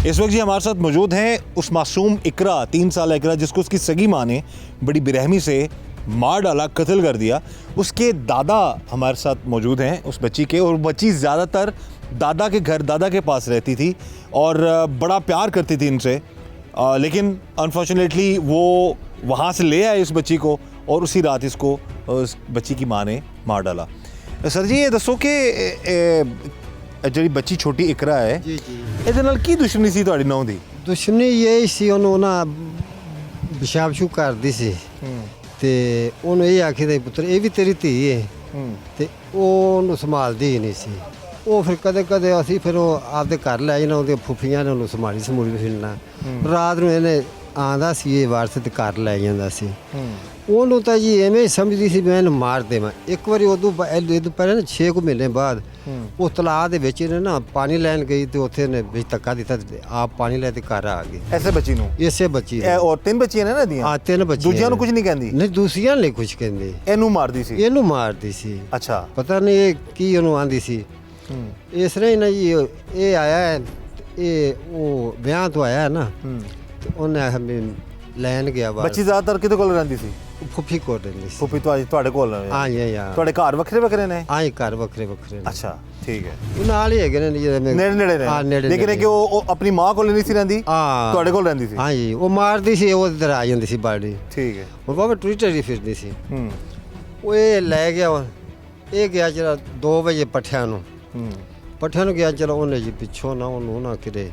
इस वक्त जी हमारे साथ मौजूद हैं उस मासूम इकरा, 3 साल इकरा, जिसको उसकी सगी माँ ने बड़ी बेरहमी से मार डाला, कत्ल कर दिया। उसके दादा हमारे साथ मौजूद हैं उस बच्ची के, और बच्ची ज़्यादातर दादा के घर, दादा के पास रहती थी और बड़ा प्यार करती थी इनसे, लेकिन अनफॉर्चुनेटली वो वहाँ से ले आए इस बच्ची को और उसी रात इसको उस बच्ची की माँ ने मार डाला। सर जी ये दसो कि ਜਿਹੜੀ ਬੱਚੀ ਛੋਟੀ ਇਕਰਾ ਹੈ, ਜੀ ਜੀ ਇਹਦੇ ਨਾਲ ਕੀ ਦੁਸ਼ਮਣੀ ਸੀ ਤੁਹਾਡੀ ਨੌਂ ਦੀ? ਦੁਸ਼ਮਣੀ ਇਹ ਸੀ, ਉਹਨੂੰ ਨਾ ਪਿਸ਼ਾਬ ਸ਼ੂ ਕਰਦੀ ਸੀ ਤੇ ਉਹਨੂੰ ਇਹ ਆਖੀ ਦੇ ਪੁੱਤਰ ਇਹ ਵੀ ਤੇਰੀ ਧੀ ਹੈ ਤੇ ਉਹ ਉਹਨੂੰ ਸੰਭਾਲਦੀ ਹੀ ਨਹੀਂ ਸੀ। ਉਹ ਫਿਰ ਕਦੇ ਕਦੇ ਅਸੀਂ ਫਿਰ ਉਹ ਆਪਦੇ ਘਰ ਲੈ ਜਾਣਾ, ਉਹਦੀਆਂ ਫੁੱਫੀਆਂ ਨੇ ਉਹਨੂੰ ਸੰਭਾਲੀ ਫਿਰਨਾ। ਰਾਤ ਨੂੰ ਇਹਨੇ ਆਂਦਾ ਸੀ ਇਹ ਵਾਰਸ ਤੇ ਘਰ ਲੈ ਜਾਂਦਾ ਸੀ। ਉਹਨੂੰ ਤਾਂ ਜੀ ਐਵੇਂ ਸਮਝਦੀ ਸੀ ਮੈਂ ਇਹਨੂੰ ਮਾਰ ਦੇਵਾਂ। ਇੱਕ ਵਾਰੀ ਉਦੋਂ ਪਹਿਲਾਂ 6 ਮਹੀਨੇ ਬਾਅਦ ਉਹ ਤਲਾਅ ਦੇ ਵਿੱਚ ਇਹਨੇ ਨਾ ਪਾਣੀ ਲੈਣ ਗਈ ਤੇ ਉੱਥੇ ਨੇ ਵਿੱਚ ਧੱਕਾ ਦਿੱਤਾ ਤੇ ਆਪ ਪਾਣੀ ਲੈ ਕੇ ਘਰ ਆ ਗਈ। ਐਸੇ ਬੱਚੀ ਨੂੰ ਇਸੇ ਬੱਚੀ ਇਹ ਔਰ 3 ਬੱਚੀਆਂ ਨੇ ਨਾ ਦੀਆਂ? ਹਾਂ 3 ਬੱਚੀਆਂ। ਦੂਜਿਆਂ ਨੂੰ ਕੁਝ ਨਹੀਂ ਕਹਿੰਦੀ? ਨਹੀਂ ਦੂਸਰੀਆਂ ਨਹੀਂ ਕੁਝ ਕਹਿੰਦੇ, ਇਹਨੂੰ ਮਾਰਦੀ ਸੀ? ਇਹਨੂੰ ਮਾਰਦੀ ਸੀ। ਅੱਛਾ। ਪਤਾ ਨਹੀਂ ਇਹ ਕੀ ਉਹਨੂੰ ਆਂਦੀ ਸੀ। ਇਸ ਤਰ੍ਹਾਂ ਹੀ ਨਾ ਜੀ ਇਹ ਆਇਆ ਹੈ, ਇਹ ਉਹ ਵਿਆਹ ਤੋਂ ਆਇਆ ਨਾ ਤੇ ਉਹਨੇ ਆਖਿਆ ਮੈਂ ਲੈਣ ਗਿਆ ਬਾਹਰ। ਬੱਚੀ ਜ਼ਿਆਦਾਤਰ ਕਿਹਦੇ ਕੋਲ ਰਹਿੰਦੀ ਸੀ? ਫੁੱਫੀ ਕੋਲ ਰਹਿੰਦੀ ਸੀ। ਫੁੱਫੀ ਤੁਹਾਡੇ ਕੋਲ? ਹਾਂ ਜੀ ਹਾਂ। ਤੁਹਾਡੇ ਘਰ ਵੱਖਰੇ ਵੱਖਰੇ ਨੇ? ਹਾਂ ਘਰ ਵੱਖਰੇ ਵੱਖਰੇ ਨੇ। ਅੱਛਾ ਠੀਕ ਹੈ। ਉਹ ਨਾਲ ਹੀ ਹੈਗੇ ਨੇ ਨੇੜੇ ਨੇੜੇ ਨੇ? ਹਾਂ ਨੇੜੇ। ਲੇਕਿਨ ਕਿ ਉਹ ਆਪਣੀ ਮਾਂ ਕੋਲ ਨਹੀਂ ਸੀ ਰਹਿੰਦੀ, ਹਾਂ ਤੁਹਾਡੇ ਕੋਲ ਰਹਿੰਦੀ ਸੀ? ਹਾਂ ਜੀ ਉਹ ਮਾਰਦੀ ਸੀ, ਉਹ ਇੱਧਰ ਆ ਜਾਂਦੀ ਸੀ ਬਾੜੀ। ਠੀਕ ਹੈ। ਉਹ ਬਾਬਾ ਟਵਿੱਟਰ ਹੀ ਫਿਰਦੀ ਸੀ। ਉਹ ਇਹ ਲੈ ਗਿਆ, ਇਹ ਗਿਆ ਜਰਾ 2 ਵਜੇ ਪੱਠਿਆਂ ਨੂੰ ਗਿਆ। ਚਲੋ ਉਹਨੇ ਜੀ ਪਿੱਛੋਂ ਨਾ ਉਹਨੂੰ ਨਾ ਕਿਤੇ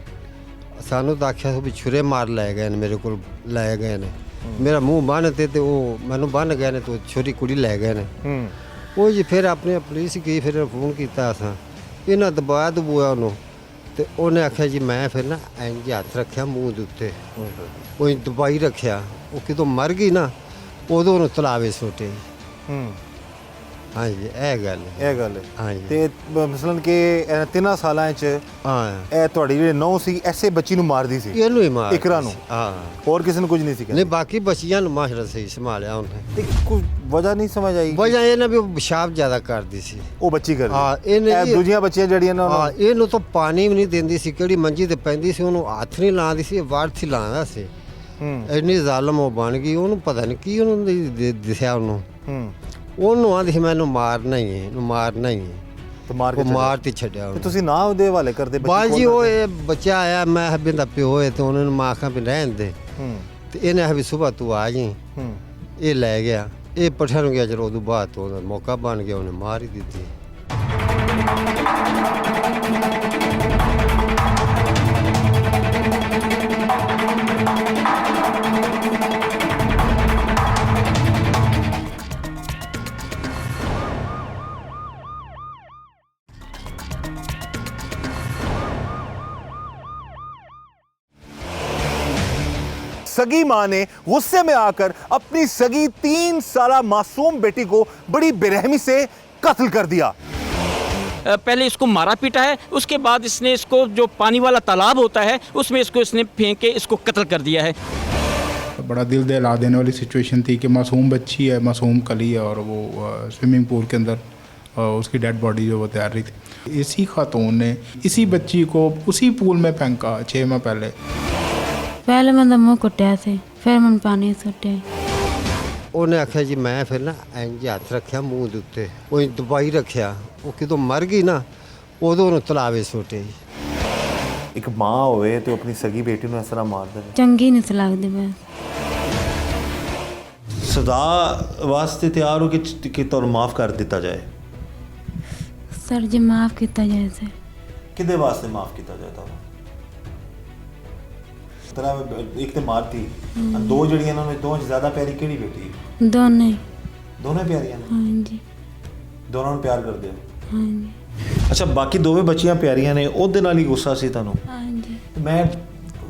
ਸਾਨੂੰ ਤਾਂ ਆਖਿਆ ਵੀ ਛੁਰੇ ਮਾਰ ਲੈ ਗਏ ਨੇ, ਮੇਰੇ ਕੋਲ ਲੈ ਗਏ ਨੇ। ਮੇਰਾ ਮੂੰਹ ਬੰਨ੍ਹ ਤੇ ਉਹ ਮੈਨੂੰ ਬੰਨ੍ਹ ਗਏ ਨੇ ਤੇ ਛੋਟੀ ਕੁੜੀ ਲੈ ਗਏ ਨੇ। ਉਹ ਜੀ ਫਿਰ ਆਪਣੇ ਪੁਲਿਸ ਗਈ, ਫਿਰ ਫੋਨ ਕੀਤਾ ਅਸਾਂ, ਇਹਨਾਂ ਦਬਾਇਆ ਦਬੂਆ ਉਹਨੂੰ ਤੇ ਉਹਨੇ ਆਖਿਆ ਜੀ ਮੈਂ ਫਿਰ ਨਾ ਇੰਝ ਹੱਥ ਰੱਖਿਆ ਮੂੰਹ ਦੇ ਉੱਤੇ, ਉਹ ਦਬਾਈ ਰੱਖਿਆ। ਉਹ ਕਿਦੋਂ ਮਰ ਗਈ ਨਾ ਉਦੋਂ ਉਹਨੂੰ ਤਲਾਵੇ ਸੁੱਟੇ। ਹਾਂਜੀ ਇਹ ਗੱਲ ਹੈ। ਹਾਂਜੀ ਤੇ ਮਸਲਨ ਕਿ 3 ਸਾਲਾਂ ਚ ਹਾਂ ਇਹ ਤੁਹਾਡੀ ਜਿਹੜੇ ਨੌ ਸੀ ਐਸੇ ਬੱਚੀ ਨੂੰ ਮਾਰਦੀ ਸੀ? ਇਹਨੂੰ ਹੀ ਮਾਰ ਇਕਰਾ ਨੂੰ? ਹਾਂ ਹੋਰ ਕਿਸੇ ਨੂੰ ਕੁਝ ਨਹੀਂ ਸੀ ਕਹਿੰਦੇ? ਨਹੀਂ ਬਾਕੀ ਬੱਚੀਆਂ ਨੂੰ ਮਾਸ਼ਰਾ ਸਹੀ ਸੰਭਾਲਿਆ ਉਹਨੇ। ਤੇ ਕੋਈ ਵਜ੍ਹਾ ਨਹੀਂ ਸਮਝ ਆਈ? ਵਜ੍ਹਾ ਇਹ ਨਾ ਵੀ ਉਹ ਪਿਸ਼ਾਬ ਜ਼ਿਆਦਾ ਕਰਦੀ ਸੀ ਉਹ ਬੱਚੀ ਕਰਦੀ? ਹਾਂ ਇਹਨੇ ਇਹ ਦੂਜੀਆਂ ਬੱਚੀਆਂ ਜਿਹੜੀਆਂ ਨੇ ਹਾਂ ਇਹਨੂੰ ਤਾਂ ਪਾਣੀ ਵੀ ਨਹੀਂ ਦਿੰਦੀ ਸੀ, ਕਿਹੜੀ ਮੰਜੀ ਤੇ ਪੈਂਦੀ ਸੀ ਉਹਨੂੰ ਹੱਥ ਨਹੀਂ ਲਾਉਂਦੀ ਸੀ, ਵਾਰਥੀ ਲਾਉਂਦਾ ਸੀ। ਇੰਨੀ ਜ਼ਾਲਮ ਉਹ ਬਣ ਗਈ, ਉਹਨੂੰ ਪਤਾ ਨਹੀਂ ਕੀ ਉਹਨੂੰ ਦਿਸਿਆ ਉਹਨੂੰ। ਉਹਨੂੰ ਆਂਦੀ ਸੀ ਮੈਨੂੰ ਮਾਰਨਾ ਹੀ ਹੈ, ਇਹਨੂੰ ਮਾਰਨਾ ਹੀ ਹੈ ਤੇ ਮਾਰ ਕੇ ਮਾਰ ਤੇ ਛੱਡਿਆ ਉਹਨੂੰ। ਤੁਸੀਂ ਨਾ ਉਹਦੇ ਹਵਾਲੇ ਕਰਦੇ? ਬਾਜੀ ਉਹ ਇਹ ਬੱਚਾ ਆਇਆ, ਮੈਂ ਹੱਬੇ ਦਾ ਪਿਓ ਹੈ ਤੇ ਉਹਨਾਂ ਨੂੰ ਮਾਂ ਖਾਂ ਵੀ ਰਹਿਣ ਦੇ ਤੇ ਇਹਨੇ ਆ ਵੀ ਸਵੇਰ ਤੂੰ ਆ ਜੀ। ਇਹ ਲੈ ਗਿਆ, ਇਹ ਪੱਠਿਆਂ ਨੂੰ ਗਿਆ। ਚਲੋ ਉਦੋਂ ਬਾਅਦ ਤੋਂ ਉਹਦਾ ਮੌਕਾ ਬਣ ਗਿਆ, ਉਹਨੇ ਮਾਰ ਹੀ ਦਿੱਤੀ। सगी मां ने गुस्से में आकर अपनी सगी 3 साला मासूम बेटी को बड़ी बेरहमी से कत्ल कर दिया। पहले इसको मारा पीटा है, उसके बाद इसने इसको जो पानी वाला तालाब होता है उसमें इसने फेंक के इसको कत्ल कर दिया है। बड़ा दिल दहला देने वाली सिचुएशन थी कि मासूम बच्ची है, मासूम कली है और वो स्विमिंग पूल के अंदर उसकी डेड बॉडी जो वो तैर रही थी। इसी खातून ने इसी बच्ची को उसी पूल में फेंका 6 माह पहले। मैं मुँह कुटिया से फिर मैं पानी सुटे। ਉਹਨੇ ਆਖਿਆ ਜੀ ਮੈਂ ਫਿਰ ਨਾ ਇੰਝ ਹੱਥ ਰੱਖਿਆ ਮੂੰਹ ਦੇ ਉੱਤੇ, ਉਹ ਦਬਾਈ ਰੱਖਿਆ। ਉਹ ਕਿਦੋਂ ਮਰ ਗਈ ਨਾ ਉਦੋਂ ਉਹਨੂੰ ਤਲਾਵੇ ਸੁੱਟੇ। ਇੱਕ ਮਾਂ ਹੋਵੇ ਤੇ ਆਪਣੀ ਸਗੀ ਬੇਟੀ ਨੂੰ ਇਸ ਤਰ੍ਹਾਂ ਮਾਰ ਦੇਵੇ, ਚੰਗੀ ਨਹੀਂ ਲੱਗਦੀ। ਬਸ ਸਦਾ ਵਾਸਤੇ ਤਿਆਰ ਹੋ ਕਿ ਤੁਹਾਨੂੰ ਮਾਫ ਕਰ ਦਿੱਤਾ ਜਾਏ? ਸਰ ਜੀ ਮਾਫ ਕੀਤਾ ਜਾਏ ਸਰ। ਕਿਹਦੇ ਵਾਸਤੇ ਮਾਫ ਕੀਤਾ ਜਾਏ ਤੁਹਾਨੂੰ? ਤਰਾ ਇੱਕ ਤੇ ਮਾਰਤੀ, ਦੋ ਜਿਹੜੀਆਂ ਇਹਨਾਂ ਨੂੰ ਦੋਵਾਂ ਚ ਜ਼ਿਆਦਾ ਪਿਆਰੀ ਕਿਹੜੀ ਬੇਟੀ ਹੈ? ਦੋਨੇ ਪਿਆਰੀਆਂ ਨੇ? ਹਾਂਜੀ ਦੋਨਾਂ ਨੂੰ ਪਿਆਰ ਕਰਦੇ ਹੋ? ਹਾਂਜੀ ਅੱਛਾ, ਬਾਕੀ ਦੋਵੇਂ ਬੱਚੀਆਂ ਪਿਆਰੀਆਂ ਨੇ, ਉਹਦੇ ਨਾਲ ਹੀ ਗੁੱਸਾ ਸੀ ਤੁਹਾਨੂੰ? ਹਾਂਜੀ। ਮੈਂ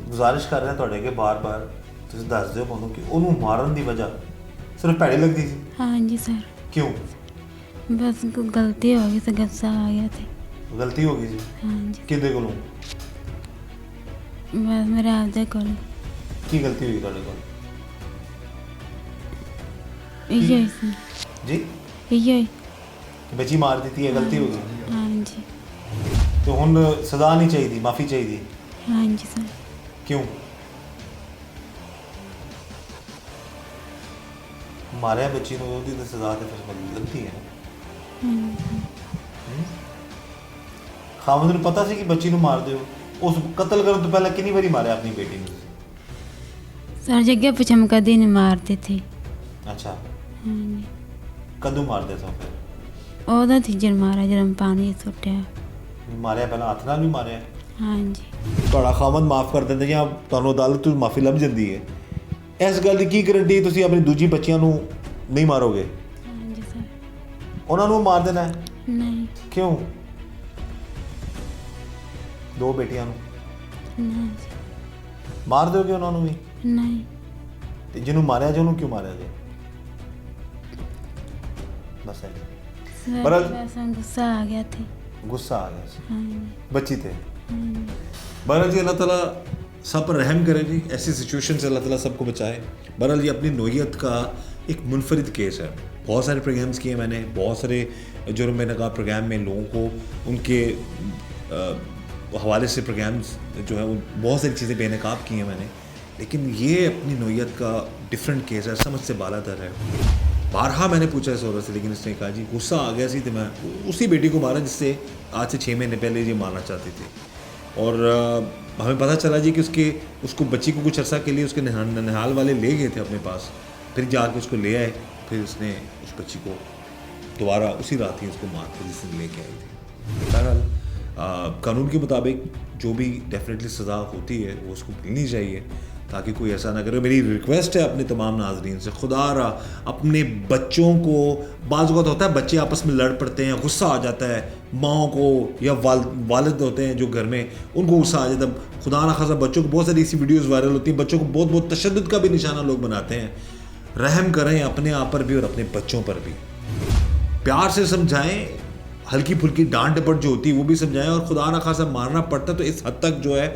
ਗੁਜ਼ਾਰਿਸ਼ ਕਰ ਰਿਹਾ ਤੁਹਾਡੇ ਅੱਗੇ ਬਾਰ-ਬਾਰ, ਤੁਸੀਂ ਦੱਸ ਦਿਓ ਮੈਨੂੰ ਕਿ ਉਹਨੂੰ ਮਾਰਨ ਦੀ ਵਜ੍ਹਾ ਸਿਰਫ ਭੈੜੀ ਲੱਗਦੀ ਸੀ? ਹਾਂਜੀ ਸਰ। ਕਿਉਂ? ਬਸ ਕੋਈ ਗਲਤੀ ਹੋ ਗਈ ਸੀ, ਗੁੱਸਾ ਆ ਗਿਆ ਸੀ। ਗਲਤੀ ਹੋ ਗਈ ਸੀ? ਹਾਂਜੀ। ਕਿਹਦੇ ਕੋਲੋਂ? ਬਸ ਮੇਰੇ ਆਪਦੇ ਕੋਲ। ਕੀ ਗਲਤੀ ਹੋਈ ਤੁਹਾਡੇ ਕੋਲ? ਇਹੋ ਹੀ ਸੀ ਜੀ? ਇਹੋ ਹੀ। ਬੱਚੀ ਮਾਰ ਦਿੱਤੀ ਹੈ, ਗਲਤੀ ਹੋ ਗਈ। ਹਾਂਜੀ ਤੇ ਹੁਣ ਸਜ਼ਾ ਨਹੀਂ ਚਾਹੀਦੀ, ਮਾਫੀ ਚਾਹੀਦੀ? ਹਾਂਜੀ ਸਰ। ਕਿਉਂ? ਮਾਰਿਆ ਬੱਚੀ ਨੂੰ, ਉਹਦੀ ਤਾਂ ਸਜ਼ਾ ਤੇ ਫਿਰ ਗਲਤੀ ਹੈ। ਖਾਮਦ ਨੂੰ ਪਤਾ ਸੀ ਕਿ ਬੱਚੀ ਨੂੰ ਮਾਰ ਦਿਓ? ਉਸ ਕਤਲ ਕਰਨ ਤੋਂ ਪਹਿਲਾਂ ਕਿੰਨੀ ਵਾਰੀ ਮਾਰਿਆ ਆਪਣੀ ਬੇਟੀ ਨੂੰ? ਸਰ ਜੱਗੇ ਪਿੱਛੇ ਮੈਂ ਕਦੀ ਨਹੀਂ ਮਾਰਦੀ ਥੀ। ਅੱਛਾ, ਹਾਂਜੀ। ਕਦੋਂ ਮਾਰਦੇ ਸਾਂ ਫਿਰ? ਉਹਦਾ ਸੀ ਜਦ ਮਾਰਿਆ, ਜਦੋਂ ਮੈਂ ਪਾਣੀ ਸੁੱਟਿਆ। ਮਾਰਿਆ ਪਹਿਲਾਂ ਹੱਥ ਨਾਲ ਵੀ ਮਾਰਿਆ? ਹਾਂਜੀ। ਤੁਹਾਡਾ ਖਾਮਦ ਮਾਫ ਕਰ ਦਿੰਦਾ ਜਾਂ ਤੁਹਾਨੂੰ ਅਦਾਲਤ ਤੋਂ ਮਾਫੀ ਲੱਭ ਜਾਂਦੀ ਹੈ? ਇਸ ਗੱਲ ਦੀ ਕੀ ਗਰੰਟੀ ਤੁਸੀਂ ਆਪਣੀ ਦੂਜੀ ਬੱਚੀਆਂ ਨੂੰ ਨਹੀਂ ਮਾਰੋਗੇ? ਹਾਂਜੀ ਸਰ। ਉਹਨਾਂ ਨੂੰ ਮਾਰ ਦੇਣਾ ਹੈ? ਨਹੀਂ ਕਿਉਂ? ਦੋ ਬੇਟੀਆਂ ਨੂੰ ਨਹੀਂ ਜੀ, ਮਾਰ ਦਿਓਗੇ ਉਹਨਾਂ ਨੂੰ ਵੀ? ਨਹੀਂ ਤੇ ਜਿਹਨੂੰ ਮਾਰਿਆ ਜੀ ਉਹਨੂੰ ਕਿਉਂ ਮਾਰਿਆ ਜੀ? ਬਸ ਹੈ ਸਰ ਬਰਲ- ਵੈਸੇ ਗੁੱਸਾ ਆ ਗਿਆ थे। गुस्सा आ गया ਸੀ, ਹਾਂਜੀ बच्ची थे। ਹਾਂਜੀ। बहरहाल जी अल्लाह ताला सब पर रहम करे जी, ऐसी सिचुएशन से अल्लाह ताला सबको बचाए। बहरहाल ये अपनी नोयत का एक मुनफरिद केस है। बहुत सारे प्रोग्राम्स किए मैंने, बहुत सारे जुर्म में नकाब प्रोग्राम में लोगों को उनके हवाले से प्रोग्राम्स जो है वो बहुत सारी चीज़ें बेनकाब की हैं मैंने, लेकिन ये अपनी नोयत का डिफरेंट केस है, समझ से बालातर है। बारहा मैंने पूछा इस औरत से, लेकिन इसने कहा जी गुस्सा आ गया सी तो मैं उसी बेटी को मारा जिससे आज से 6 महीने पहले ये मारना चाहती थी। और हमें पता चला जी कि उसको बच्ची को कुछ अर्सा के लिए उसके ननिहाल वाले ले गए थे अपने पास, फिर जाके उसको ले आए, फिर उसने उस बच्ची को दोबारा उसी रात ही उसको मार कर जिस दिन लेके आई थी। बहरहाल कानून के मुताबिक जो भी डेफिनेटली सज़ा होती है वो उसको मिलनी चाहिए, ताकि कोई ऐसा ना करे। मेरी रिक्वेस्ट है अपने तमाम नाजरीन से, खुदा रहा अपने बच्चों को, बाज़ वक़्त होता है बच्चे आपस में लड़ पड़ते हैं, गुस्सा आ जाता है माओ को, या वालिद होते हैं जो घर में, उनको गुस्सा आ जाता है। खुदा ना खासा बच्चों को, बहुत सारी ऐसी वीडियोज़ वायरल होती हैं, बच्चों को बहुत बहुत तशद्दुद का भी निशाना लोग बनाते हैं। रहम करें अपने आप पर भी और अपने बच्चों पर भी, प्यार से समझाएं, हल्की फुल्की डांट डपट जो होती है वो भी समझाएं, और खुदा ना खासा मारना पड़ता तो इस हद तक जो है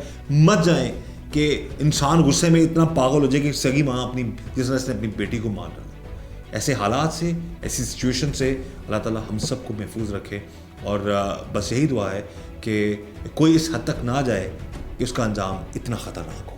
मत जाएं कि इंसान गुस्से में इतना पागल हो जाए कि सगी माँ अपनी जिस तरह से अपनी बेटी को मार डाले। ऐसे हालात से, ऐसी सिचुएशन से अल्लाह ताला हम सबको महफूज रखे, और बस यही दुआ है कि कोई इस हद तक ना जाए कि उसका अंजाम इतना ख़तरनाक हो।